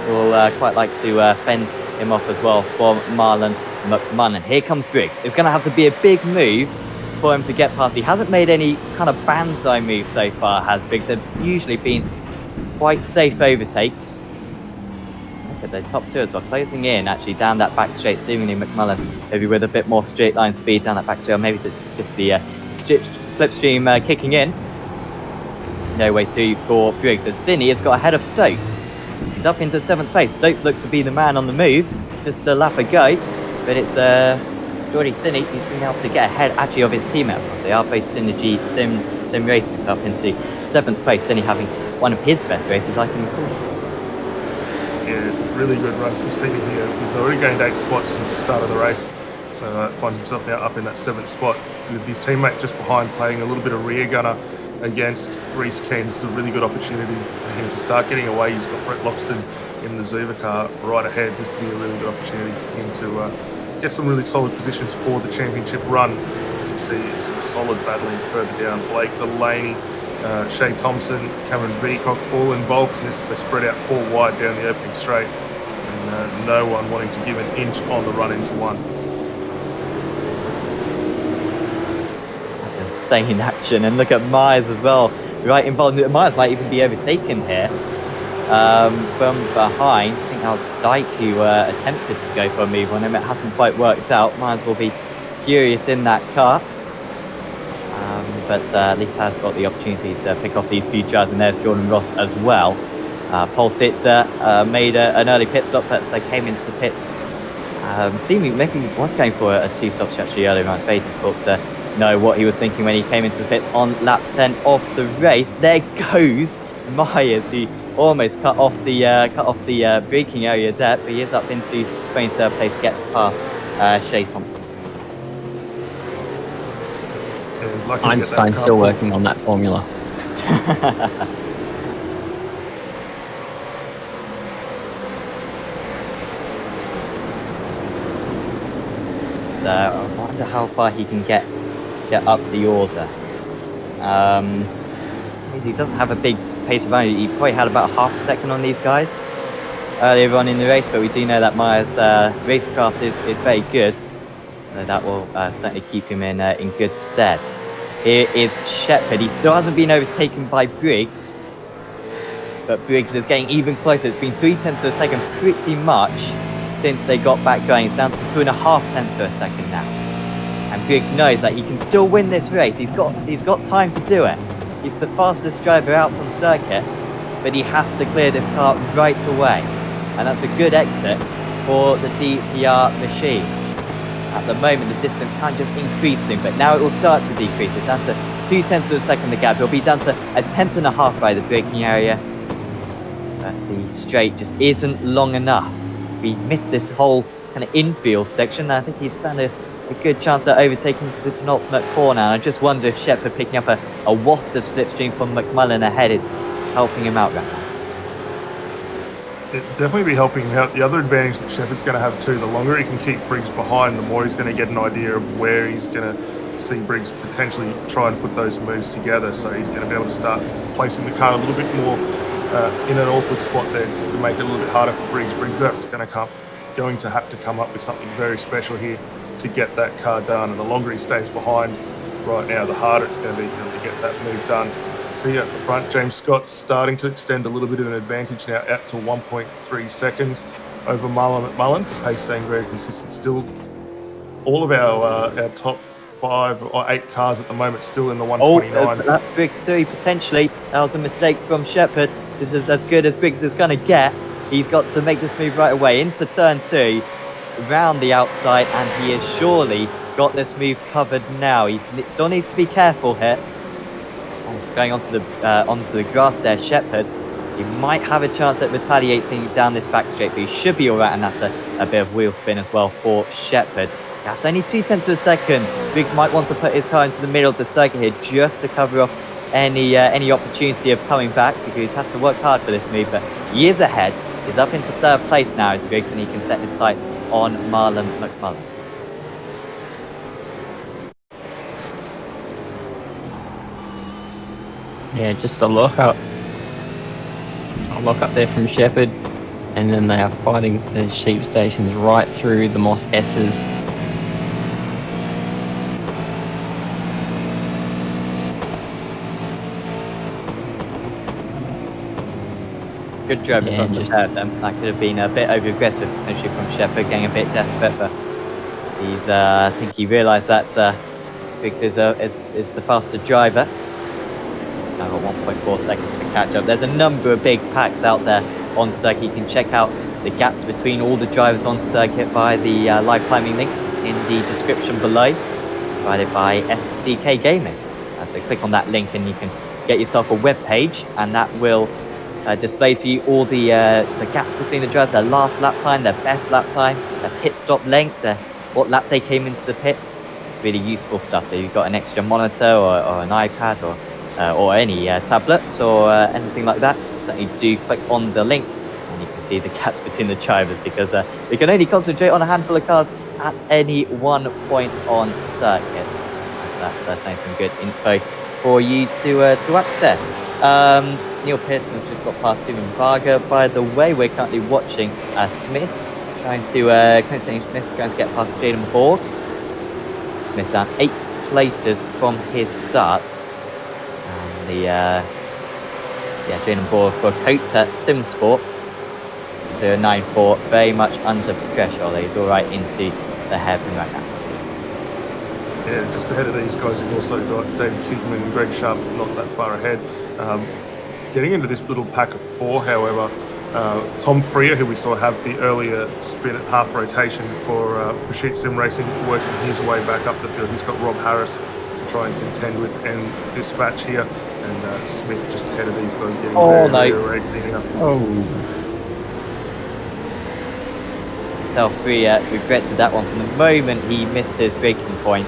A: who will quite like to fend him off as well for Marlon McMullen. Here comes Briggs. It's going to have to be a big move for him to get past. He hasn't made any kind of banzai moves so far, has Briggs. They've usually been quite safe overtakes. Look at the top two as well, closing in actually down that back straight, seemingly McMullen maybe with a bit more straight line speed down that back straight, or maybe just the slipstream kicking in. No way through for Briggs, as Sinny has got ahead of Stokes. He's up into 7th place. Stokes looks to be the man on the move, just a lap ago, but it's Jordy Sinny who's been able to get ahead actually of his teammate. They are both Synergy Sim Racing up into 7th place, Sinny having one of his best races I can recall.
B: Yeah, it's a really good run from Sinny here. He's already gained 8 spots since the start of the race, so finds himself now up in that 7th spot with his teammate just behind, playing a little bit of rear gunner against Reese Keane. This is a really good opportunity for him to start getting away. He's got Brett Loxton in the Zuva car right ahead. This will be a really good opportunity for him to get some really solid positions for the championship run. As you see, some solid battling further down. Blake Delaney, Shay Thompson, Cameron Veacock all involved in this. They spread out 4 wide down the opening straight, and no one wanting to give an inch on the run into one.
A: Insane action, and look at Myers as well, right involved. Myers might even be overtaken here from behind. I think that was Dyke who attempted to go for a move on him. It hasn't quite worked out. Myers will be furious in that car, but at least has got the opportunity to pick off these few drives, and there's Jordan Ross as well. Paul Sitzer made an early pit stop, but came into the pit seemingly maybe he was going for a 2-stop strategy earlier on. It's very difficult to know what he was thinking when he came into the pits on lap 10 of the race. There goes Myers, who almost cut off the braking area there, but he is up into 23rd place, gets past Shay Thompson.
C: Einstein's still working on that formula.
A: I wonder how far he can get up the order. He doesn't have a big pace of running. He probably had about half a second on these guys earlier on in the race, but we do know that Myers' racecraft is very good. So that will certainly keep him in good stead. Here is Shepherd. He still hasn't been overtaken by Briggs, but Briggs is getting even closer. It's been 0.3 of a second pretty much since they got back going. It's down to 2.5 of a second now. And Briggs knows that he can still win this race. He's got time to do it. He's the fastest driver out on circuit, but he has to clear this car right away. And that's a good exit for the DPR machine. At the moment, the distance kind of increasing, but now it will start to decrease. It's down to 0.2 of a second the gap. It'll be down to 1.5 by the braking area. But the straight just isn't long enough. We missed this whole kind of infield section. I think he'd stand a good chance at overtaking to the penultimate corner. And I just wonder if Shepherd picking up a waft of slipstream from McMullen ahead is helping him out right now.
B: It'd definitely be helping him out. The other advantage that Shepherd's going to have too, the longer he can keep Briggs behind, the more he's going to get an idea of where he's going to see Briggs potentially try and put those moves together. So he's going to be able to start placing the car a little bit more in an awkward spot there to make it a little bit harder for Briggs. Briggs is going to have to come up with something very special here to get that car done. And the longer he stays behind right now, the harder it's going to be for him to get that move done. See at the front, James Scott's starting to extend a little bit of an advantage now out to 1.3 seconds over Marlon McMullen. The pace staying very consistent still. All of our top 5 or 8 cars at the moment still in the 129.
A: Oh, that's Briggs 3 potentially. That was a mistake from Shepherd. This is as good as Briggs is going to get. He's got to make this move right away into turn 2, round the outside, and he has surely got this move covered now. He still needs to be careful here. He's going onto the grass there, Shepherd. He might have a chance at retaliating down this back straight, but he should be alright, and that's a bit of wheel spin as well for Shepherd. That's only 0.2 of a second. Briggs might want to put his car into the middle of the circuit here just to cover off any opportunity of coming back, because he's had to work hard for this move, but he is ahead. He's up into 3rd place now as Briggs, and he can set his sights on Marlon McMullen.
C: Yeah, just a lock up there from Shepherd, and then they are fighting for sheep stations right through the Moss S's.
A: Good driving
C: Yeah,
A: from the
C: just-
A: pair of them. That could have been a bit over-aggressive potentially from Shepherd, getting a bit desperate, but he's, I think he realised that Briggs is the faster driver. He's now got 1.4 seconds to catch up. There's a number of big packs out there on circuit. You can check out the gaps between all the drivers on circuit via the live timing link in the description below, provided by SDK Gaming. So click on that link and you can get yourself a web page, and that will display to you all the gaps between the drivers, their last lap time, their best lap time, their pit stop length, what lap they came into the pits. It's really useful stuff. So you've got an extra monitor or an iPad or any tablets or anything like that, certainly do click on the link and you can see the gaps between the drivers, because we can only concentrate on a handful of cars at any one point on circuit. That's some good info for you to access. Neil Pearson's just got past Steven Varga. By the way, we're currently watching Smith trying to get past Jaden Borg. Smith down 8 places from his start. And the Jaden Borg for Kota Simsport 094, very much under pressure. He's all right into the hairpin right now.
B: Yeah, just ahead of these guys, you've also got David Kidman and Greg Sharp not that far ahead. Getting into this little pack of 4, however, Tom Freer, who we saw have the earlier spin at half rotation for Pursuit Sim Racing, working his way back up the field. He's got Rob Harris to try and contend with and dispatch here. And Smith just ahead of these guys getting very racing here.
A: Freer regretted that one from the moment he missed his braking point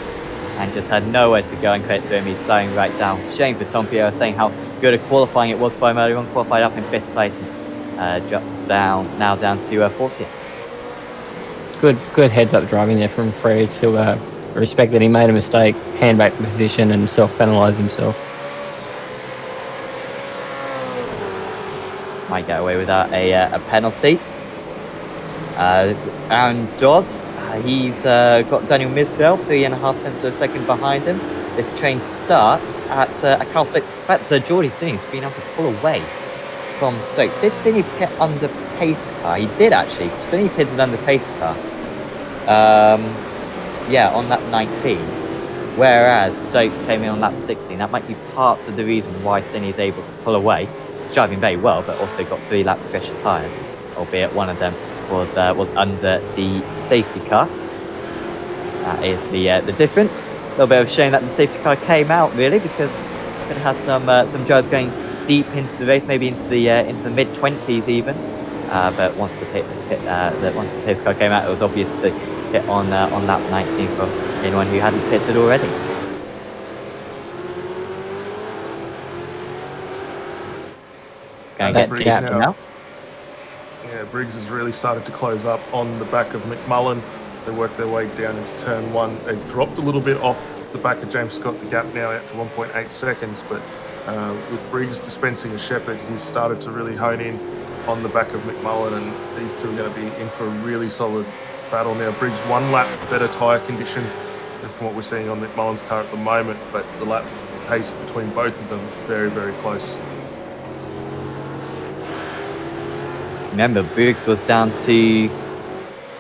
A: and just had nowhere to go, and credit to him, he's slowing right down. Shame for Tom Freer, saying how good a qualifying it was by him earlier on, qualified up in 5th place and drops down to 40th.
C: Good heads up driving there from Freer to respect that he made a mistake, hand back the position and self-penalise himself.
A: Might get away without a penalty. Aaron Dodd, he's got Daniel Misdale 3.5 tenths of a second behind him. This train starts at Cal State. In fact, Geordie Sinney's been able to pull away from Stokes. Did Sinney pit under pace car? He did actually. Sinney pitted under pace car. On lap 19. Whereas Stokes came in on lap 16. That might be part of the reason why Sinney is able to pull away. He's driving very well, but also got 3 lap pressure tyres, albeit one of them was under the safety car. That is the difference. A little bit of a shame that the safety car came out, really, because it could have some drivers going deep into the race, maybe into the mid-20s even. But once the pace car came out, it was obvious to hit on lap 19 for anyone who hadn't pitted already. Just going to get Briggs now.
B: Yeah, Briggs has really started to close up on the back of McMullen. They work their way down into turn 1. They dropped a little bit off the back of James Scott. The gap now out to 1.8 seconds. But with Briggs dispensing a Shepherd, he's started to really hone in on the back of McMullen. And these two are going to be in for a really solid battle now. Briggs 1 lap better tyre condition than from what we're seeing on McMullen's car at the moment. But the lap pace between both of them very, very close.
A: Remember, Briggs was down to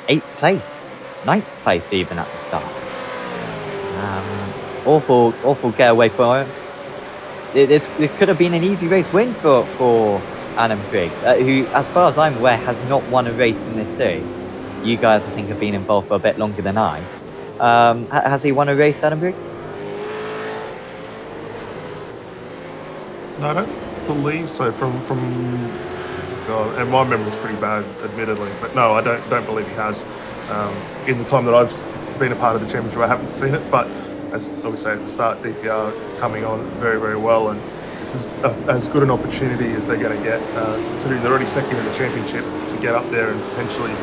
A: 8th place, 9th place even at the start. Awful getaway for him. It could have been an easy race win for Adam Briggs, who, as far as I'm aware, has not won a race in this series. You guys, I think, have been involved for a bit longer than I. Has he won a race, Adam Briggs?
B: No, I don't believe so. God, and my memory's pretty bad, admittedly, but no, I don't believe he has. In the time that I've been a part of the championship, I haven't seen it, but as we say at the start, DPR coming on very, very well, and this is as good an opportunity as they're going to get, considering they're already second in the championship, to get up there and potentially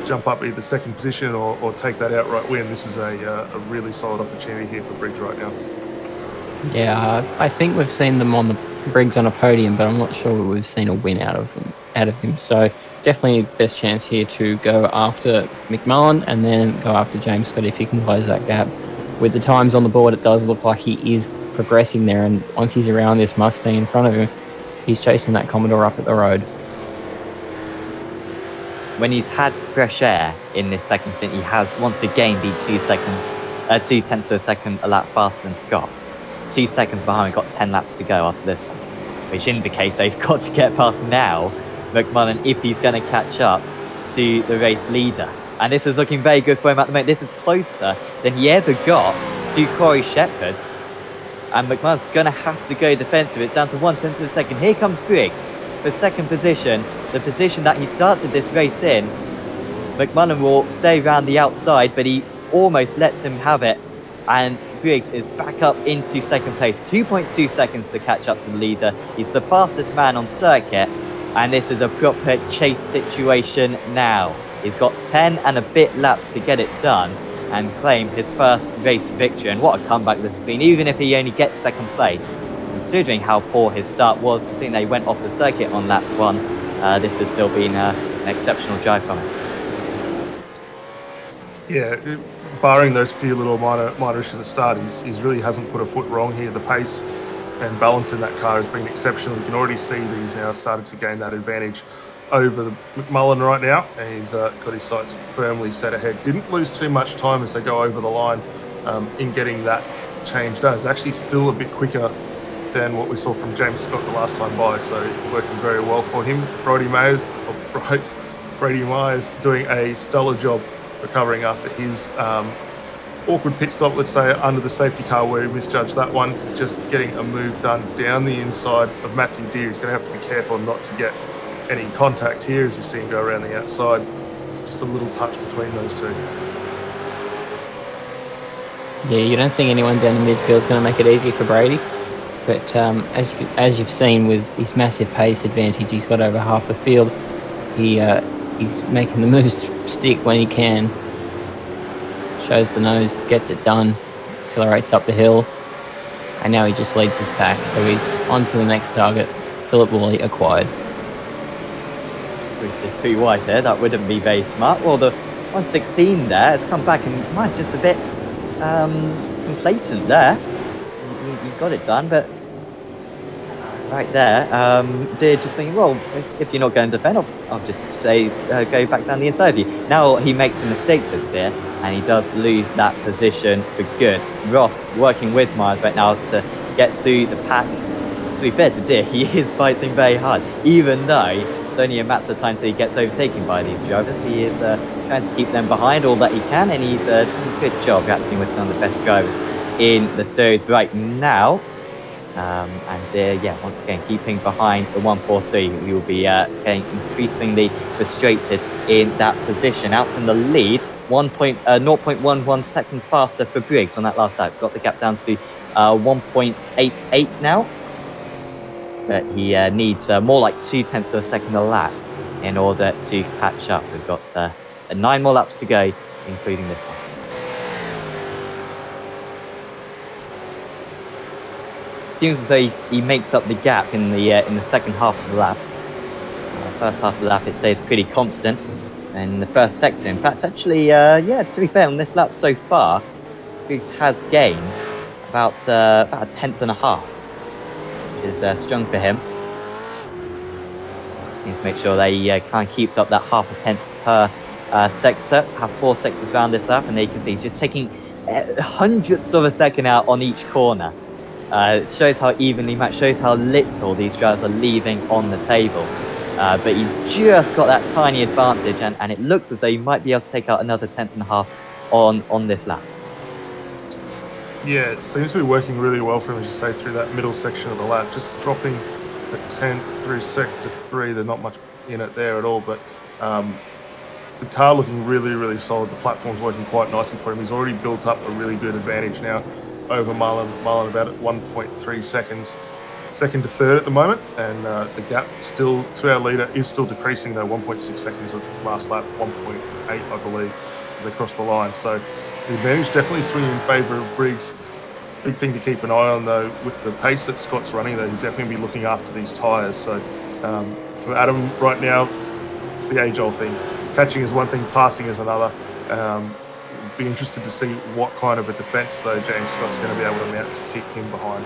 B: jump up either second position or take that outright win. This is a really solid opportunity here for Briggs right now.
C: Yeah, I think we've seen them on the Briggs on a podium, but I'm not sure we've seen a win out of him. So definitely best chance here to go after McMullen and then go after James Scott if he can close that gap. With the times on the board, it does look like he is progressing there, and once he's around this Mustang in front of him, he's chasing that Commodore up at the road.
A: when he's had fresh air in this second stint, he has once again been 2 tenths of a second a lap faster than Scott. It's 2 seconds behind. We've got 10 laps to go after this one, which indicates that he's got to get past now McMullen if he's going to catch up to the race leader. And this is looking very good for him at the moment. This is closer than he ever got to Corey Shepherd. And McMullen's going to have to go defensive. It's down to 1/10 of a second. Here comes Briggs for second position, the position that he started this race in. McMullen will stay around the outside, but he almost lets him have it. And Briggs is back up into second place. 2.2 seconds to catch up to the leader. He's the fastest man on circuit. And this is a proper chase situation now. He's got 10 and a bit laps to get it done and claim his first race victory. And what a comeback this has been, even if he only gets second place. Considering how poor his start was, considering they went off the circuit on lap 1, this has still been an exceptional drive from him.
B: Yeah, barring those few little minor issues at start, he's really hasn't put a foot wrong here. The pace and balance in that car has been exceptional. You can already see that he's now started to gain that advantage over the McMullen right now, and he's got his sights firmly set ahead. Didn't lose too much time as they go over the line in getting that change done. It's actually still a bit quicker than what we saw from James Scott the last time by, so working very well for him. Brody Myers doing a stellar job recovering after his awkward pit stop, let's say, under the safety car where he misjudged that one. Just getting a move done down the inside of Matthew Deere. He's going to have to be careful not to get any contact here as you see him go around the outside. It's just a little touch between those two.
C: Yeah, you don't think anyone down the midfield is going to make it easy for Brady, but as you've seen with his massive pace advantage, he's got over half the field. He's making the moves stick when he can. Shows the nose, gets it done, accelerates up the hill, and now he just leads his pack. So he's on to the next target. Philip Woolley acquired.
A: Pretty wide there. That wouldn't be very smart. Well, the 116 there has come back, and mine's just a bit complacent there. You got it done, but right there, Deere just thinking, well, if you're not going to defend, I'll just go back down the inside of you. Now he makes a mistake, does Deere, and he does lose that position for good. Ross working with Myers right now to get through the pack. To be fair to Deere, he is fighting very hard, even though it's only a matter of time till he gets overtaken by these drivers. He is trying to keep them behind all that he can, and he's doing a good job acting with some of the best drivers in the series right now. And yeah, once again, keeping behind the 143, we will be getting increasingly frustrated in that position. Out in the lead, 0.11 seconds faster for Briggs on that last lap. Got the gap down to 1.88 now. But he needs more like 0.2 of a second a lap in order to catch up. We've got 9 more laps to go, including this one. Seems as though he makes up the gap in the second half of the lap. First half of the lap it stays pretty constant, and in the first sector, in fact, actually, yeah, to be fair, on this lap so far, Briggs has gained about a tenth and a half, which is strong for him. Just needs to make sure that he kind of keeps up that half a tenth per sector. Have 4 sectors around this lap, and there you can see he's just taking hundredths of a second out on each corner. It shows how evenly matched, shows how little these drivers are leaving on the table. But he's just got that tiny advantage, and it looks as though he might be able to take out another tenth and a half on this lap.
B: Yeah, it seems to be working really well for him, as you say, through that middle section of the lap. Just dropping a tenth through sector 3. There's not much in it there at all, but the car looking really, really solid. The platform's working quite nicely for him. He's already built up a really good advantage now over Marlon about at 1.3 seconds. Second to third at the moment, and the gap still to our leader is still decreasing, though. 1.6 seconds of last lap, 1.8 I believe, as they cross the line. So the advantage definitely swinging in favour of Briggs. Big thing to keep an eye on, though, with the pace that Scott's running, though, he'll definitely be looking after these tyres. So for Adam right now, it's the age-old thing. Catching is one thing, passing is another. Be interested to see what kind of a defence, though, James Scott's going to be able to mount to keep him behind.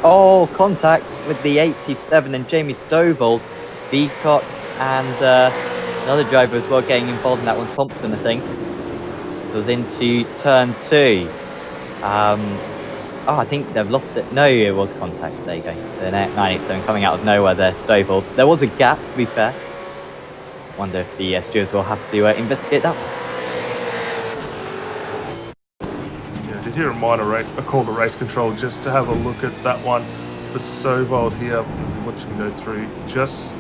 A: Oh, contact with the 87 and Jamie Stovall. Beacock and another driver as well getting involved in that one, Thompson, I think. So it's into turn 2. I think they've lost it. No, it was contact. There you go. The 987 coming out of nowhere there, Stovall. There was a gap, to be fair. Wonder if the stewards will have to investigate that one.
B: Yeah, did hear a call to race control just to have a look at that one for Stovall here. Watch him go through. Just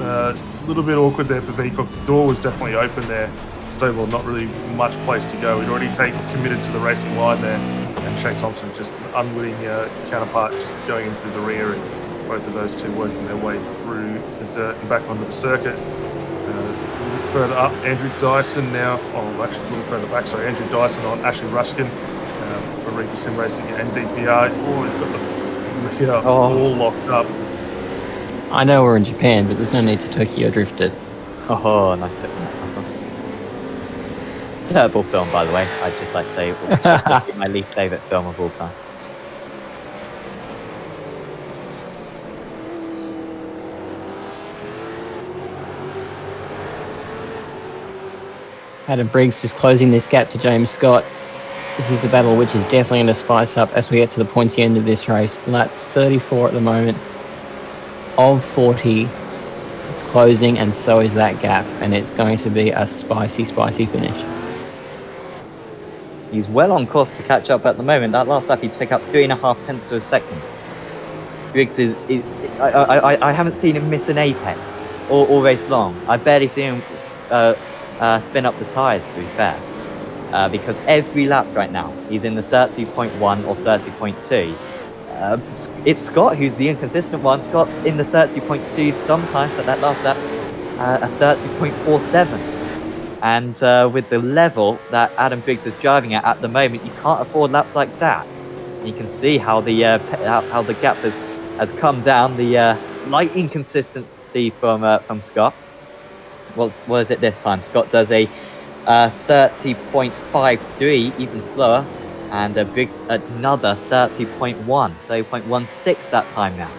B: a little bit awkward there for Vcock. The door was definitely open there. Stovall not really much place to go. He'd already committed to the racing line there. And Shane Thompson, just an unwitting counterpart, just going in through the rear, and both of those two working their way through the dirt and back onto the circuit. A little bit further up, Andrew Dyson now, actually a little further back, sorry, Andrew Dyson on Ashley Ruskin for Reaper Sim Racing and DPR. Oh, he's got the rear all locked up.
C: I know we're in Japan, but there's no need to Tokyo drift it.
A: Oh, nice hit. Nice one. Terrible film, by the way. I'd just like to say it would be my least favourite film of all time.
C: Adam Briggs just closing this gap to James Scott. This is the battle which is definitely going to spice up as we get to the pointy end of this race. Lap 34 at the moment. Of 40, it's closing, and so is that gap, and it's going to be a spicy, spicy finish.
A: He's well on course to catch up at the moment. That last lap, he'd take up 3.5 tenths of a second. Briggs I haven't seen him miss an apex all race long. I've barely seen him spin up the tyres, to be fair. Because every lap right now, he's in the 30.1 or 30.2. It's Scott who's the inconsistent one. Scott in the 30.2 sometimes, but that last lap, a 30.47. And with the level that Adam Briggs is driving at the moment, you can't afford laps like that. And you can see how the gap has come down. The slight inconsistency from Scott. What is it this time? Scott does a 30.53, even slower, and Briggs another 30.16 that time now.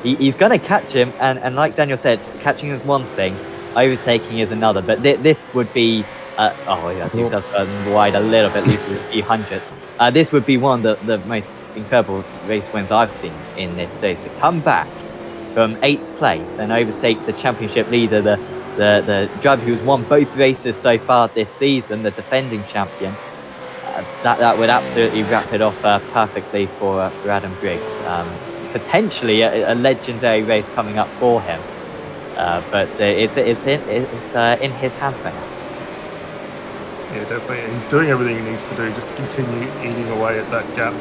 A: He's going to catch him, and like Daniel said, catching is one thing, overtaking is another. But this would be, he does run wide a little bit, at least a few hundreds. This would be one of the most incredible race wins I've seen in this race. To come back from 8th place and overtake the championship leader, the driver who's won both races so far this season, the defending champion. That would absolutely wrap it off perfectly for Adam Briggs. Potentially a legendary race coming up for him, but it's in his hands right now.
B: Yeah, definitely. He's doing everything he needs to do just to continue eating away at that gap.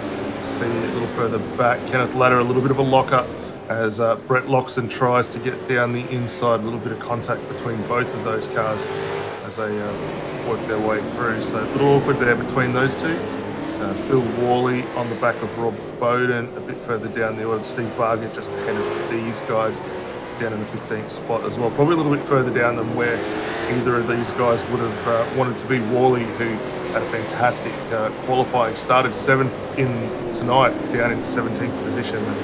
B: See a little further back, Kenneth Ladder, a little bit of a lock-up as Brett Loxton tries to get down the inside. A little bit of contact between both of those cars as they work their way through. So a little awkward there between those two. Phil Worley on the back of Rob Bowden, a bit further down the order. Steve Varga just ahead of these guys down in the 15th spot as well. Probably a little bit further down than where either of these guys would have wanted to be. Worley, who had a fantastic qualifying, started 7th in tonight, down in 17th position. And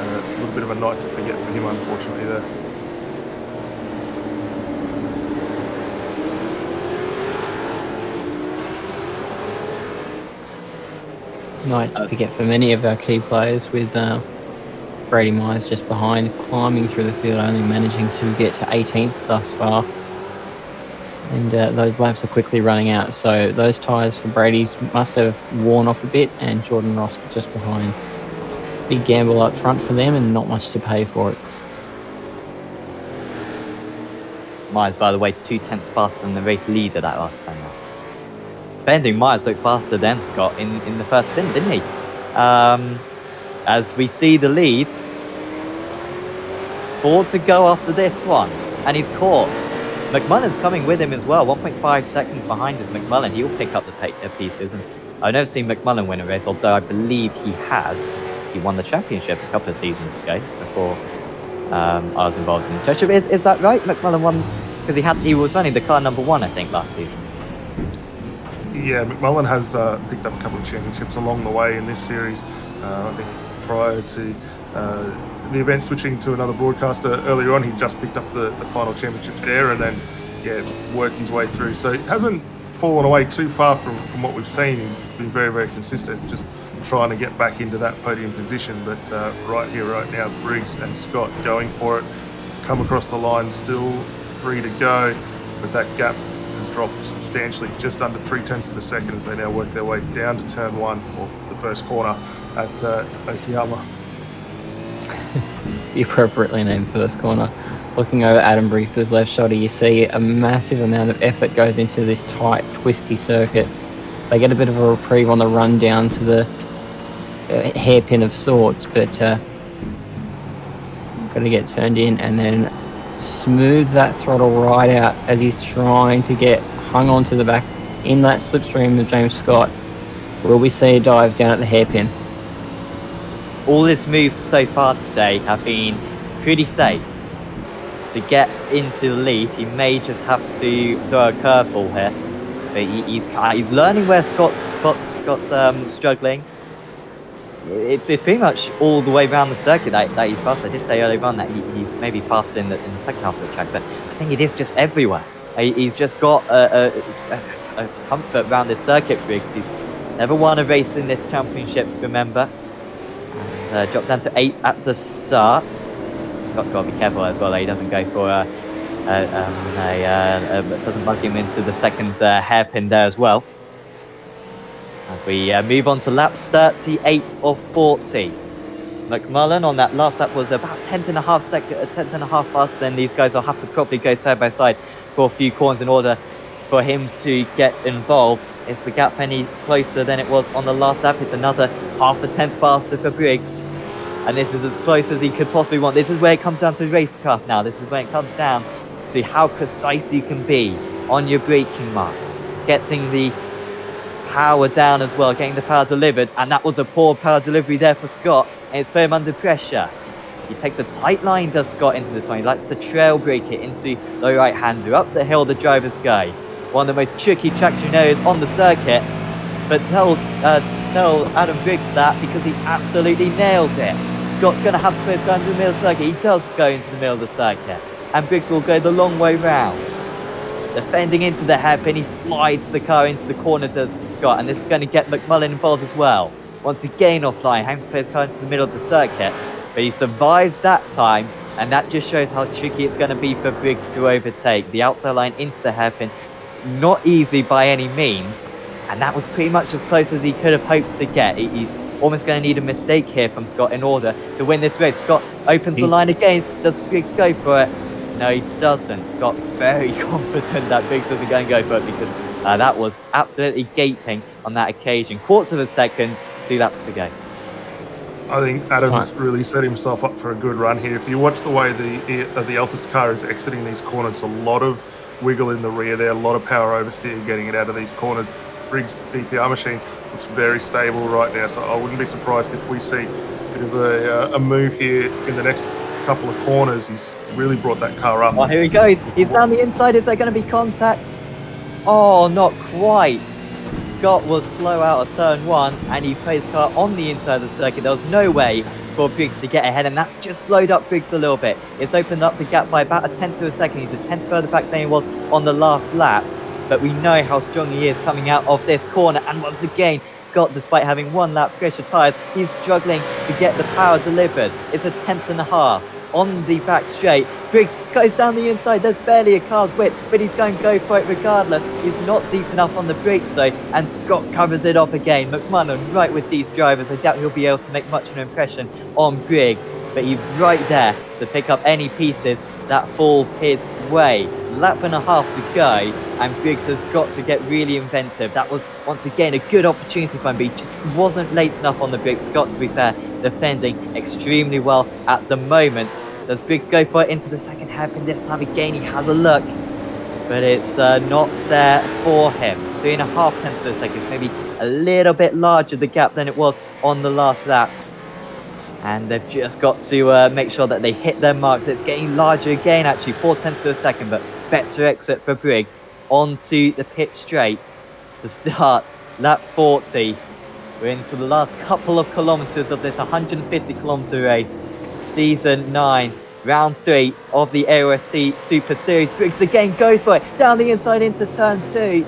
B: a little bit of a night to forget for him, unfortunately, there.
C: Night to forget for many of our key players, with Brady Myers just behind, climbing through the field, only managing to get to 18th thus far. And those laps are quickly running out, so those tyres for Brady must have worn off a bit, and Jordan Ross just behind. Big gamble up front for them, and not much to pay for it.
A: Myers, by the way, 2 tenths faster than the race leader that last time out. Bending Myers looked faster than Scott in the first stint, didn't he? As we see the lead, 4 to go after this one, and he's caught. McMullen's coming with him as well, 1.5 seconds behind is McMullen. He'll pick up the pieces, and I've never seen McMullen win a race, although I believe he has. He won the championship a couple of seasons ago before I was involved in the championship. Is that right? McMullen won because he was running the car number 1, I think, last season.
B: Yeah, McMullen has picked up a couple of championships along the way in this series. I think prior to the event switching to another broadcaster earlier on, he just picked up the final championship there, and then worked his way through. So it hasn't fallen away too far from what we've seen. He's been very, very consistent, just trying to get back into that podium position. But right here, right now, Briggs and Scott going for it. Come across the line, still 3 to go, but that gap has dropped substantially, just under 0.3 of a second as they now work their way down to turn 1, or the first corner at Okayama.
C: The appropriately named first corner. Looking over Adam Briggs' left shoulder, you see a massive amount of effort goes into this tight, twisty circuit. They get a bit of a reprieve on the run down to the hairpin of sorts, but got to get turned in and then smooth that throttle right out as he's trying to get hung onto the back in that slipstream of James Scott. Will we see a dive down at the hairpin?
A: All his moves so far today have been pretty safe. To get into the lead, he may just have to throw a curveball here. But he's learning where Scott's struggling. It's pretty much all the way around the circuit that he's fast. I did say earlier on that he's maybe faster in the second half of the track, but I think it is just everywhere. He's just got a comfort around this circuit, Briggs. He's never won a race in this championship, remember? And dropped down to 8 at the start. Scott's got to be careful as well. He doesn't go for doesn't bug him into the second hairpin there as well. As we move on to lap 38 of 40. McMullen on that last lap was about a tenth and a half faster than these guys. I'll have to probably go side by side for a few corners in order for him to get involved. Is the gap any closer than it was on the last lap? It's another half a tenth faster for Briggs. And this is as close as he could possibly want. This is where it comes down to racecraft now. This is when it comes down to how precise you can be on your braking marks. Getting the power down as well, getting the power delivered, and that was a poor power delivery there for Scott, and it's put him under pressure. He takes a tight line, does Scott, into this one. He likes to trail brake it into the right-hander. Up the hill the drivers go. One of the most tricky traction areas on the circuit, but tell Adam Briggs that because he absolutely nailed it. Scott's going to have to put his car into the middle of the circuit. He does go into the middle of the circuit, and Briggs will go the long way round. Defending into the hairpin, he slides the car into the corner, does Scott, and this is going to get McMullen involved as well. Once again offline, Hanks plays his car into the middle of the circuit, but he survives that time, and that just shows how tricky it's going to be for Briggs to overtake. The outside line into the hairpin, not easy by any means, and that was pretty much as close as he could have hoped to get. He's almost going to need a mistake here from Scott in order to win this race. Scott opens the line again. Does Briggs go for it? No, he doesn't. Scott very confident that Briggs doesn't go and go for it because that was absolutely gaping on that occasion. Quarter of a second, 2 laps to go.
B: I think Adams really set himself up for a good run here. If you watch the way the Altus car is exiting these corners, a lot of wiggle in the rear there, a lot of power oversteer getting it out of these corners. Briggs' DPR machine looks very stable right now, so I wouldn't be surprised if we see a bit of a move here in the next couple of corners. He's really brought that car up.
A: Oh, here he goes. He's down the inside. Is there going to be contact? Oh, not quite. Scott was slow out of turn 1 and he put his car on the inside of the circuit. There was no way for Briggs to get ahead, and that's just slowed up Briggs a little bit. It's opened up the gap by about a tenth of a second. He's a tenth further back than he was on the last lap, but we know how strong he is coming out of this corner. And once again, Scott, despite having 1 lap pressure tyres, he's struggling to get the power delivered. It's a tenth and a half on the back straight. Briggs goes down the inside. There's barely a car's width, but he's going to go for it regardless. He's not deep enough on the brakes though, and Scott covers it off again. McMullen right with these drivers. I doubt he'll be able to make much of an impression on Briggs, but he's right there to pick up any pieces that fall his way. Lap and a half to go, and Briggs has got to get really inventive. That was once again a good opportunity for him, but he just wasn't late enough on the brakes. Scott, to be fair, defending extremely well at the moment. Does Briggs go for it into the second hairpin this time? Again, he has a look, but it's not there for him. 3.5 tenths of a second. It's maybe a little bit larger the gap than it was on the last lap. And they've just got to make sure that they hit their marks. It's getting larger again, actually, 4 tenths of a second, but better exit for Briggs onto the pit straight to start lap 40. We're into the last couple of kilometres of this 150 kilometre race. Season 9, Round 3 of the AOSC Super Series. Briggs again goes for it, down the inside into turn 2,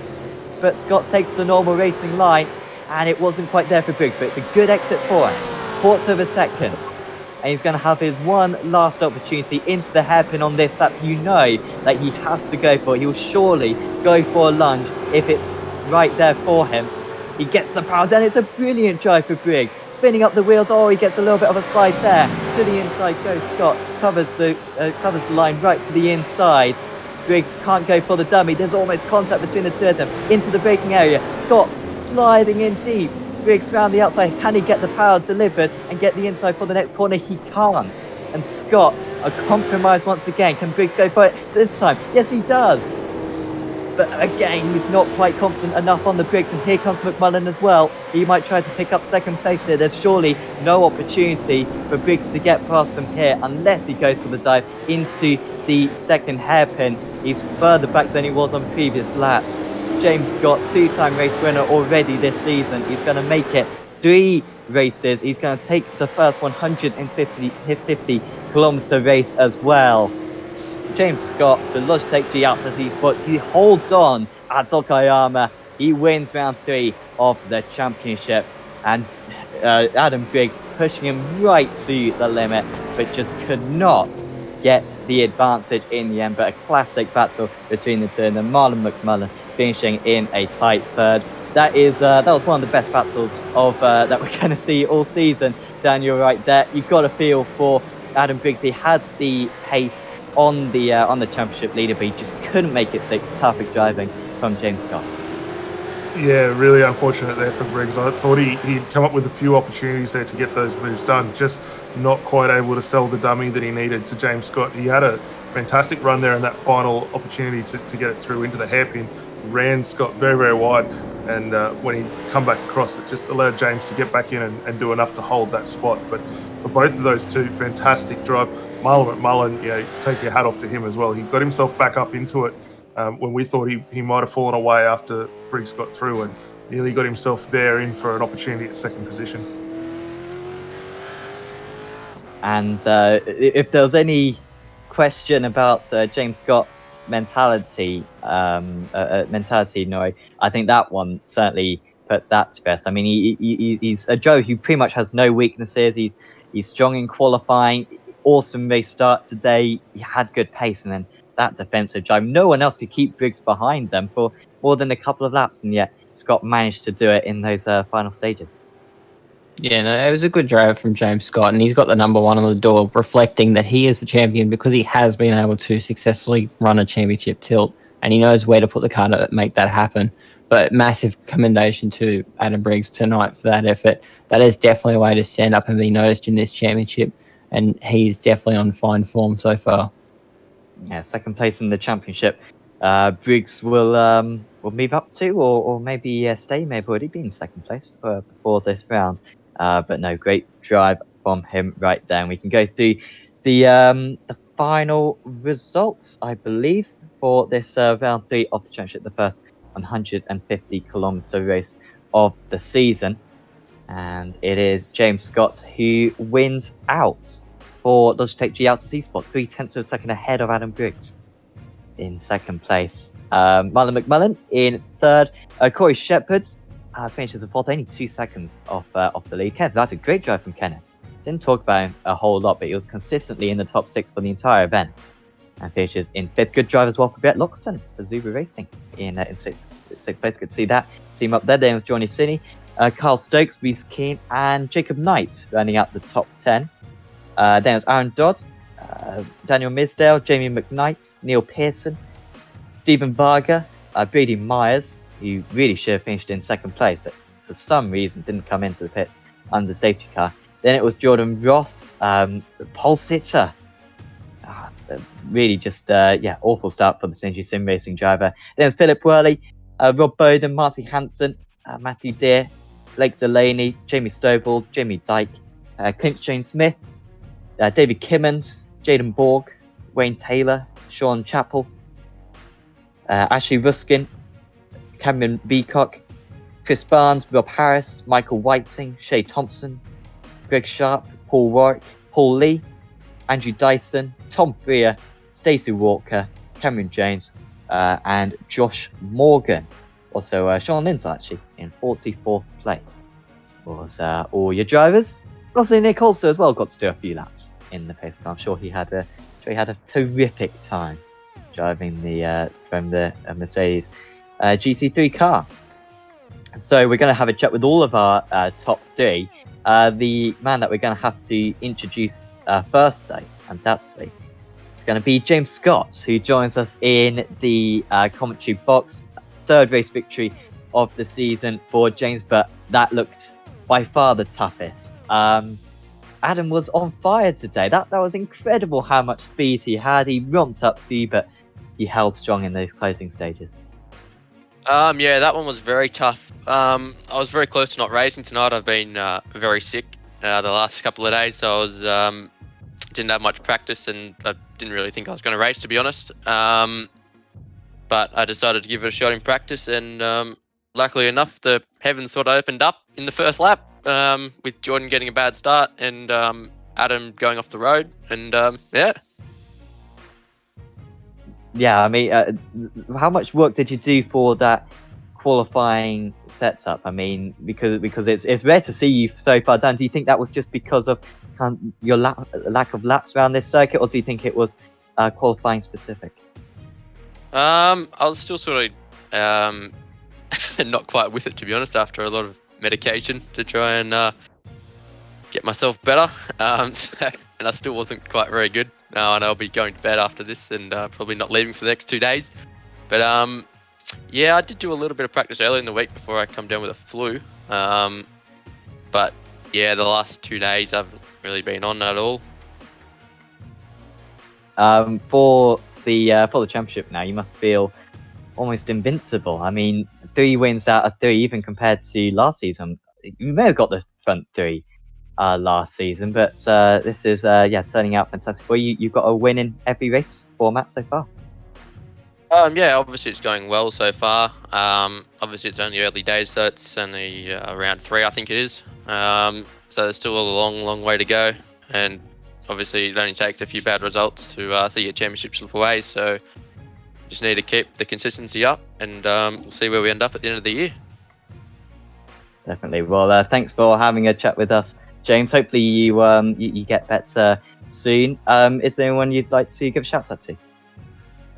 A: but Scott takes the normal racing line, and it wasn't quite there for Briggs, but it's a good exit for him. Quarter of a second. And he's going to have his one last opportunity into the hairpin on this lap. You know that he has to go for it. He will surely go for a lunge if it's right there for him. He gets the power down. It's a brilliant drive for Briggs. Spinning up the wheels. Oh, he gets a little bit of a slide there. To the inside goes Scott. Covers the line right to the inside. Briggs can't go for the dummy. There's almost contact between the two of them. Into the braking area. Scott sliding in deep. Briggs round the outside. Can he get the power delivered and get the inside for the next corner? He can't. And Scott, a compromise once again. Can Briggs go for it this time? Yes, he does. But again, he's not quite confident enough on the Briggs. And here comes McMullen as well. He might try to pick up second place here. There's surely no opportunity for Briggs to get past from here unless he goes for the dive into the second hairpin. He's further back than he was on previous laps. James Scott, two-time race winner already this season. He's going to make it 3 races. He's going to take the first 150-kilometer race as well. James Scott, the Logitech G-Outers eSport, he holds on at Okayama. He wins round 3 of the championship. And Adam Briggs pushing him right to the limit, but just could not get the advantage in the end. But a classic battle between the two, and then Marlon McMullen finishing in a tight third. That was one of the best battles of that we're going to see all season. Daniel, right there, you've got a feel for Adam Briggs. He had the pace on the championship leader, but he just couldn't make it stick. Perfect driving from James Scott.
B: Yeah, really unfortunate there for Briggs. I thought he'd come up with a few opportunities there to get those moves done, just not quite able to sell the dummy that he needed to James Scott. He had a fantastic run there in that final opportunity to get it through into the hairpin. Ran Scott very, very wide, and when he come back across, it just allowed James to get back in and do enough to hold that spot. But for both of those two, fantastic drive. Marlon McMullen, take your hat off to him as well. He got himself back up into it when we thought he might have fallen away after Briggs got through, and nearly got himself there in for an opportunity at second position.
A: And if there was any question about James Scott's mentality, no, I think that one certainly puts that to rest. I mean, he's a Joe who pretty much has no weaknesses. He's strong in qualifying. Awesome race start today. He had good pace, and then that defensive drive. No one else could keep Briggs behind them for more than a couple of laps, and yet Scott managed to do it in those final stages.
C: Yeah, no, it was a good drive from James Scott, and he's got the number 1 on the door, reflecting that he is the champion because he has been able to successfully run a championship tilt, and he knows where to put the car to make that happen. But massive commendation to Adam Briggs tonight for that effort. That is definitely a way to stand up and be noticed in this championship, and he's definitely on fine form so far.
A: Yeah, second place in the championship. Briggs will move up to, or maybe stay. Maybe already been second place before this round. But no, great drive from him right there. And we can go through the final results, I believe, for this round 3 of the championship, the first 150-kilometer race of the season. And it is James Scott who wins out for Logitech G-Outers Esports, 0.3 of a second ahead of Adam Briggs in second place. Marlon McMullen in third. Corey Shepherd finishes in fourth, only 2 seconds off the lead. Kenneth, that's a great drive from Kenneth. Didn't talk about him a whole lot, but he was consistently in the top 6 for the entire event. And finishes in fifth. Good drive as well for Brett Loxton for Zuba Racing in sixth place. Good to see that team up there. Then was Johnny Sinney, Carl Stokes, Reese Keane, and Jacob Knight rounding out the top 10. Then was Aaron Dodd, Daniel Misdale, Jamie McKnight, Neil Pearson, Stephen Varga, Brady Myers, who really should have finished in second place, but for some reason didn't come into the pits under the safety car. Then it was Jordan Ross, pole sitter. Really just, awful start for the Synergy Sim Racing driver. Then it was Philip Worley, Rob Bowden, Marty Hansen, Matthew Deere, Blake Delaney, Jamie Stovall, Jamie Dyke, Clint Jane Smith, David Kimmond, Jaden Borg, Wayne Taylor, Sean Chappell, Ashley Ruskin, Cameron Beacock, Chris Barnes, Rob Harris, Michael Whiting, Shay Thompson, Greg Sharp, Paul Warwick, Paul Lee, Andrew Dyson, Tom Freer, Stacey Walker, Cameron James, and Josh Morgan. Also, Sean Lindsay actually in 44th place was all your drivers. Also, Nick also as well got to do a few laps in the pace car. I'm sure he had a terrific time driving from the Mercedes GT3 car. So we're going to have a chat with all of our top three. The man that we're going to have to introduce first, though, undoubtedly, is going to be James Scott, who joins us in the commentary box. Third race victory of the season for James, but that looked by far the toughest. Adam was on fire today. That was incredible how much speed he had. He romped up C, but he held strong in those closing stages.
D: Yeah, that one was very tough. I was very close to not racing tonight. I've been very sick the last couple of days, so I was didn't have much practice, and I didn't really think I was going to race, to be honest. But I decided to give it a shot in practice, and luckily enough, the heavens sort of opened up in the first lap, with Jordan getting a bad start and Adam going off the road, and yeah.
A: Yeah, I mean, how much work did you do for that qualifying setup? I mean, because it's rare to see you so far down. Do you think that was just because of your lack of laps around this circuit, or do you think it was qualifying specific?
D: I was still sort of not quite with it, to be honest, after a lot of medication to try and get myself better. And I still wasn't quite very good. And I'll be going to bed after this and probably not leaving for the next 2 days. But yeah, I did do a little bit of practice early in the week before I come down with a flu. But yeah, the last 2 days I haven't really been on at all.
A: For the championship now, you must feel almost invincible. I mean, 3 wins out of 3, even compared to last season. You may have got the front 3 last season, but this is turning out fantastic for you. You've got a win in every race format so far.
D: Yeah, obviously it's going well so far. Obviously it's only early days, so it's only round 3, I think it is. So there's still a long way to go, and obviously it only takes a few bad results to see your championship slip away. So just need to keep the consistency up, and we'll see where we end up at the end of the year.
A: Definitely. Well, thanks for having a chat with us, James. Hopefully you get better soon. Is there anyone you'd like to give a shout out to?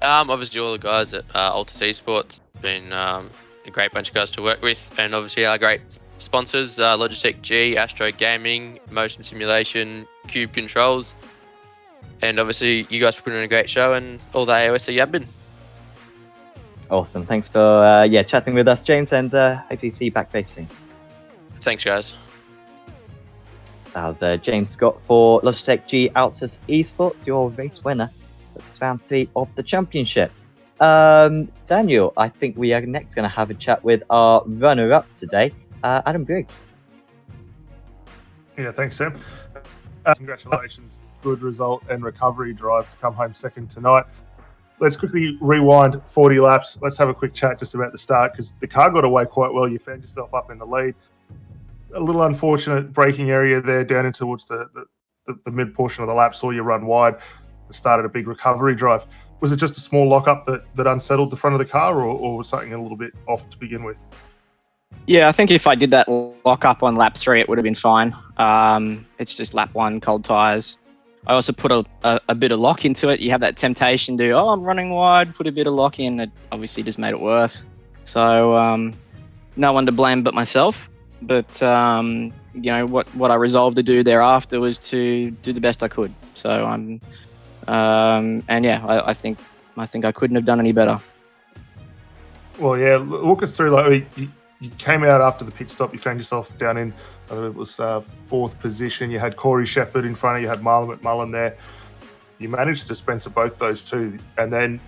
D: Obviously all the guys at Altus Esports. Been a great bunch of guys to work with, and obviously our great sponsors, Logitech G, Astro Gaming, Motion Simulation, Cube Controls, and obviously you guys for putting on a great show, and all the AOSC admin.
A: Awesome. Thanks for chatting with us, James, and hopefully see you back very soon.
D: Thanks, guys.
A: That was James Scott for Logitech G Altus Esports, your race winner for round 3 of the championship. Daniel, I think we are next going to have a chat with our runner-up today, Adam Briggs.
B: Yeah, thanks, Sam. Congratulations. Good result and recovery drive to come home second tonight. Let's quickly rewind 40 laps. Let's have a quick chat just about the start, because the car got away quite well. You found yourself up in the lead. A little unfortunate braking area there down into towards the mid portion of the lap. Saw you run wide. Started a big recovery drive. Was it just a small lockup that unsettled the front of the car, or was something a little bit off to begin with?
E: Yeah, I think if I did that lock-up on lap 3, it would have been fine. It's just lap 1, cold tyres. I also put a bit of lock into it. You have that temptation to, I'm running wide, put a bit of lock in. It obviously just made it worse. So no one to blame but myself. But, what I resolved to do thereafter was to do the best I could. So I think I couldn't have done any better.
B: Well, yeah, walk us through, like, you came out after the pit stop, you found yourself down in, it was 4th position. You had Corey Shepherd in front of you, had Marlon McMullen there. You managed to dispense of both those two. And then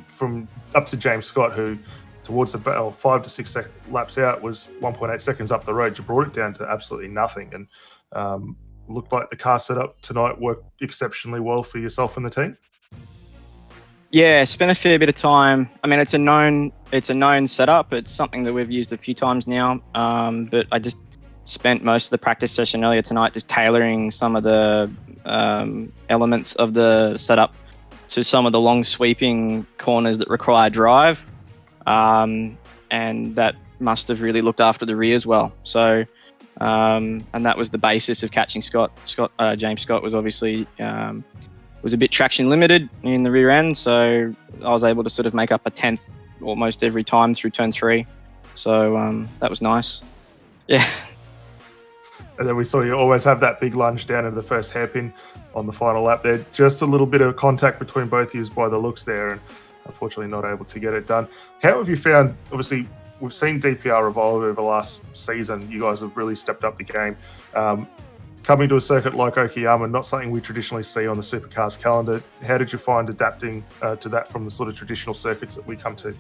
B: from up to James Scott, who towards the 5 to 6 laps out was 1.8 seconds up the road. You brought it down to absolutely nothing. And looked like the car setup tonight worked exceptionally well for yourself and the team.
E: Yeah, spent a fair bit of time. I mean, it's a known setup. It's something that we've used a few times now. But I just spent most of the practice session earlier tonight just tailoring some of the elements of the setup to some of the long sweeping corners that require drive, and that must have really looked after the rear as well. So, and that was the basis of catching Scott. James Scott was obviously was a bit traction limited in the rear end, so I was able to sort of make up a 10th almost every time through turn 3. So that was nice. Yeah.
B: And then we saw you always have that big lunge down into the first hairpin on the final lap there. Just a little bit of contact between both of you by the looks there, and unfortunately not able to get it done. How have you found, obviously, we've seen DPR evolve over the last season. You guys have really stepped up the game. Coming to a circuit like Okayama, not something we traditionally see on the supercars calendar. How did you find adapting to that from the sort of traditional circuits that we come to?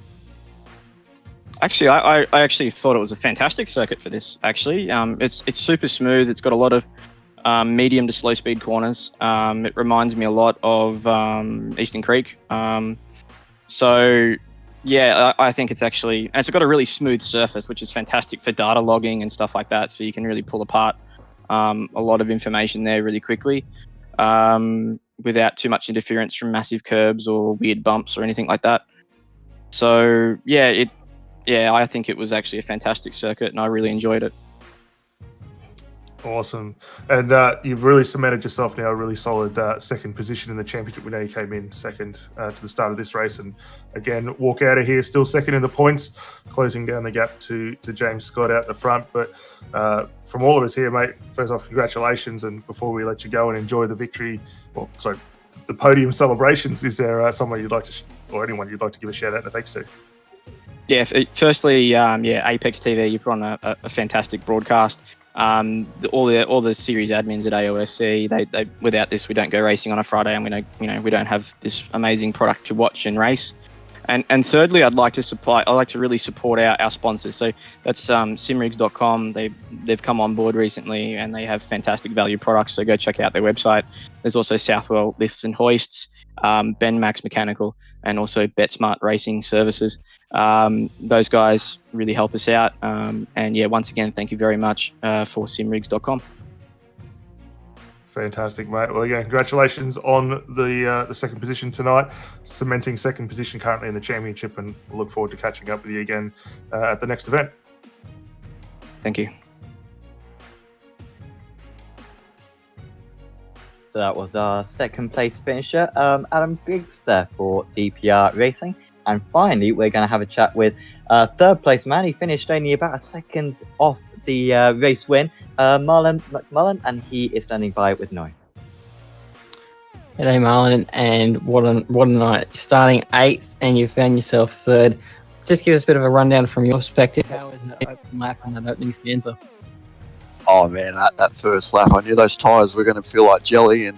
E: Actually, I actually thought it was a fantastic circuit for this. Actually, it's super smooth. It's got a lot of medium to slow speed corners. It reminds me a lot of Eastern Creek. So yeah, I think it's actually, and it's got a really smooth surface, which is fantastic for data logging and stuff like that. So you can really pull apart a lot of information there really quickly without too much interference from massive curbs or weird bumps or anything like that. So yeah, I think it was actually a fantastic circuit, and I really enjoyed it.
B: Awesome. And you've really cemented yourself now a really solid second position in the championship. We know you came in second to the start of this race, and again, walk out of here still second in the points, closing down the gap to James Scott out the front. But from all of us here, mate, first off, congratulations. And before we let you go and enjoy the victory, the podium celebrations, is there someone you'd like to, or anyone you'd like to give a shout out and thanks to?
E: Yeah, firstly, Apex TV, you put on a fantastic broadcast. All the series admins at AOSC, they without this, we don't go racing on a Friday, and we don't have this amazing product to watch and race. And thirdly, I'd like to really support our sponsors. So that's simrigs.com. They've come on board recently, and they have fantastic value products. So go check out their website. There's also Southwell Lifts and Hoists, Ben Max Mechanical, and also BetSmart Racing Services. Those guys really help us out. And yeah, once again, thank you very much for simrigs.com.
B: Fantastic, mate. Well, again, congratulations on the second position tonight, cementing second position currently in the championship, and we'll look forward to catching up with you again at the next event.
E: Thank you.
A: So that was our second place finisher, Adam Briggs there for DPR Racing. And finally, we're going to have a chat with third place man. He finished only about a second off the race win, Marlon McMullen, and he is standing by with Noy.
C: G'day, Marlon, and what a night. Starting 8th, and you found yourself 3rd. Just give us a bit of a rundown from your perspective. How was that open lap and that opening stanza?
F: Oh man, that first lap, I knew those tyres were going to feel like jelly, and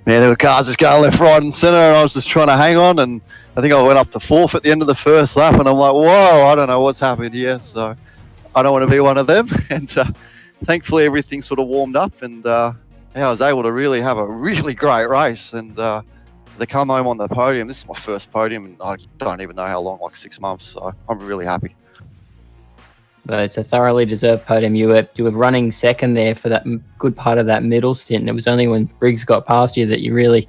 F: man, there were cars just going left, right, and centre, and I was just trying to hang on, and I think I went up to 4th at the end of the first lap, and I'm like, whoa, I don't know what's happened here, so I don't want to be one of them. And thankfully everything sort of warmed up, and I was able to really have a really great race, and to come home on the podium. This is my first podium, and I don't even know how long, like 6 months, so I'm really happy.
C: But it's a thoroughly deserved podium. You were running second there for that good part of that middle stint, and it was only when Briggs got past you that you really,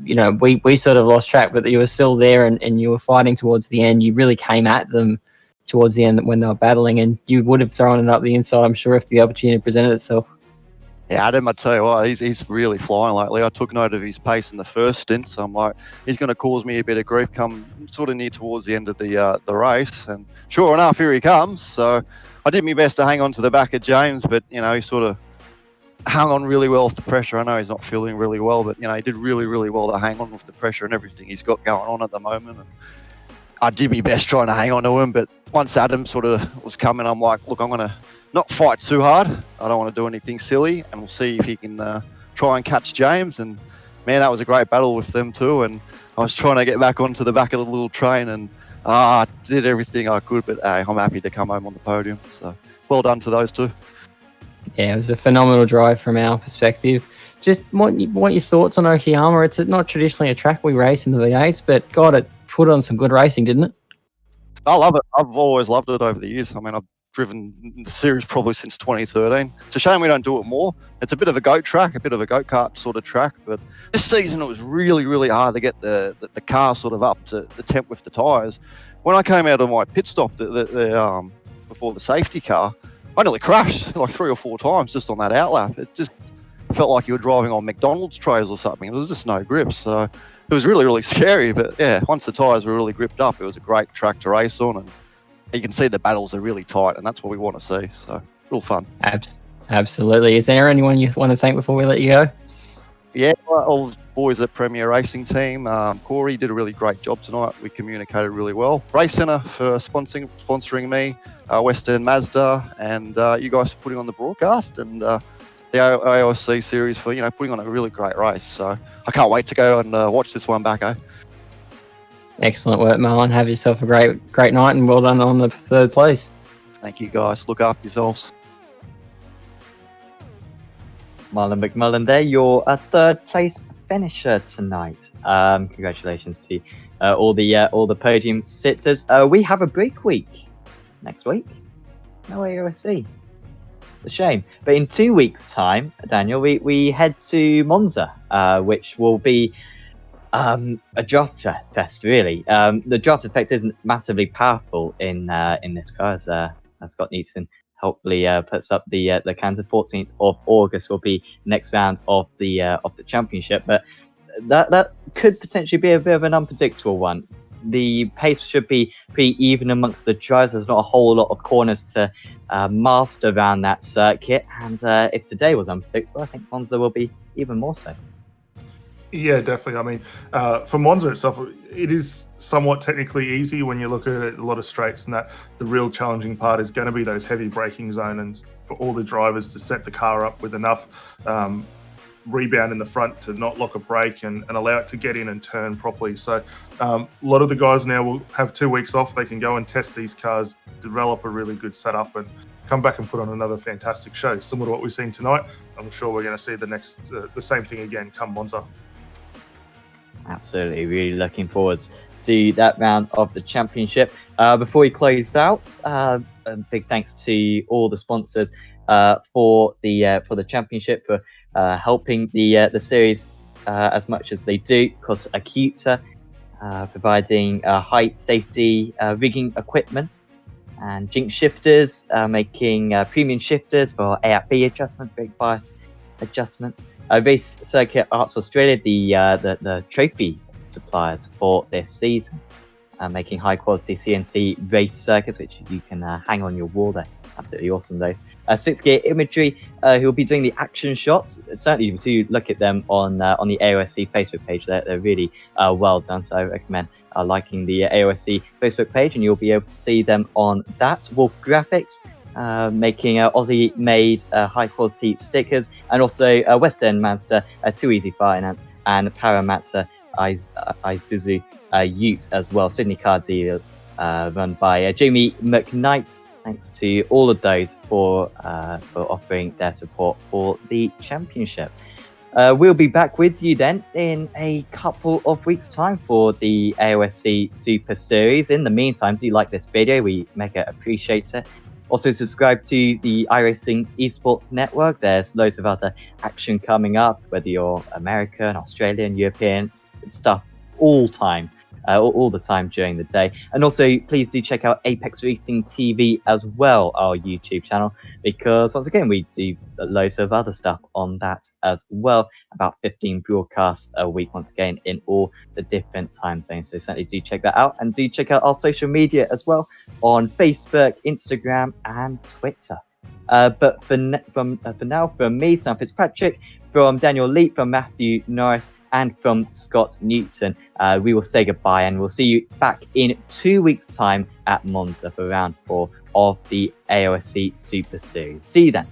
C: we sort of lost track, but you were still there, and you were fighting towards the end. You really came at them towards the end when they were battling, and you would have thrown it up the inside, I'm sure, if the opportunity presented itself.
F: Yeah, Adam, I tell you what, he's really flying lately. I took note of his pace in the first stint, so I'm like, he's going to cause me a bit of grief come sort of near towards the end of the race. And sure enough, here he comes. So I did my best to hang on to the back of James, but, he sort of hung on really well with the pressure. I know he's not feeling really well, but, he did really, really well to hang on with the pressure and everything he's got going on at the moment. And I did my best trying to hang on to him, but once Adam sort of was coming, I'm like, look, I'm going to not fight too hard. I don't want to do anything silly, and we'll see if he can try and catch James. And man, that was a great battle with them too. And I was trying to get back onto the back of the little train, and I did everything I could. But hey, I'm happy to come home on the podium. So well done to those two.
C: Yeah, it was a phenomenal drive from our perspective. Just want your thoughts on Okayama. It's not traditionally a track we race in the V8s, but God, it put on some good racing, didn't it?
F: I love it. I've always loved it over the years. I mean, I've driven the series probably since 2013. It's a shame we don't do it more. It's a bit of a goat track, a bit of a go-kart sort of track, but this season it was really, really hard to get the car sort of up to the temp with the tyres. When I came out of my pit stop before the safety car, I nearly crashed like 3 or 4 times just on that outlap. It just felt like you were driving on McDonald's trays or something. There was just no grip, so it was really, really scary. But yeah, once the tyres were really gripped up, it was a great track to race on, and you can see the battles are really tight, and that's what we want to see. So real fun.
C: Absolutely. Is there anyone you want to thank before we let you go?
F: Yeah, all the boys at Premier Racing Team. Corey did a really great job tonight. We communicated really well. Race Centre for sponsoring me, Western Mazda, and you guys for putting on the broadcast, and the AOSC series for putting on a really great race. So I can't wait to go and watch this one back.
C: Excellent work, Marlon. Have yourself a great night, and well done on the 3rd place.
F: Thank you, guys. Look after yourselves.
A: Marlon McMullen there, your 3rd place finisher tonight. Congratulations to all the podium sitters. We have a break week next week. No AOSC. It's a shame. But in 2 weeks' time, Daniel, we head to Monza, which will be a draft fest, really. The draft effect isn't massively powerful in this car, as Scott Newton hopefully puts up the cans. 14th of August will be next round of the championship, but that could potentially be a bit of an unpredictable one. The pace should be pretty even amongst the drivers. There's not a whole lot of corners to master around that circuit, and if today was unpredictable, I think Monza will be even more so.
B: Yeah, definitely. I mean, for Monza itself, it is somewhat technically easy when you look at it, a lot of straights, and that the real challenging part is going to be those heavy braking zone, and for all the drivers to set the car up with enough rebound in the front to not lock a brake and allow it to get in and turn properly. So a lot of the guys now will have 2 weeks off. They can go and test these cars, develop a really good setup, and come back and put on another fantastic show, similar to what we've seen tonight. I'm sure we're going to see the same thing again come Monza.
A: Absolutely, really looking forward to that round of the championship. Before we close out, a big thanks to all the sponsors for the championship, for helping the series as much as they do. Of course, Okayama providing height safety rigging equipment, and Jinx Shifters making premium shifters for A/B adjustment, brake bias adjustments. Race Circuit Arts Australia, the trophy suppliers for this season, making high quality CNC race circuits, which you can hang on your wall there. Absolutely awesome those. 6th Gear Imagery, who will be doing the action shots. Certainly do look at them on the AOSC Facebook page. They're really well done, so I recommend liking the AOSC Facebook page, and you'll be able to see them on that. Wolf Graphics, making Aussie-made high-quality stickers, and also Western Mazda, Too Easy Finance, and Paramatsu Isuzu Ute as well. Sydney car dealers run by Jamie McKnight. Thanks to all of those for offering their support for the championship. We'll be back with you then in a couple of weeks' time for the AOSC Super Series. In the meantime, do you like this video? We mega appreciate it. Also, subscribe to the iRacing Esports Network. There's loads of other action coming up, whether you're American, Australian, European, stuff all the time during the day. And also, please do check out Apex Racing TV as well, our YouTube channel, because once again, we do loads of other stuff on that as well. About 15 broadcasts a week, once again, in all the different time zones. So certainly do check that out, and do check out our social media as well on Facebook, Instagram, and Twitter. But for now, from me, Sam Fitzpatrick, from Daniel Leap, from Matthew Norris, and from Scott Newton, we will say goodbye, and we'll see you back in 2 weeks' time at Monza for round 4 of the AOSC Super Series. See you then.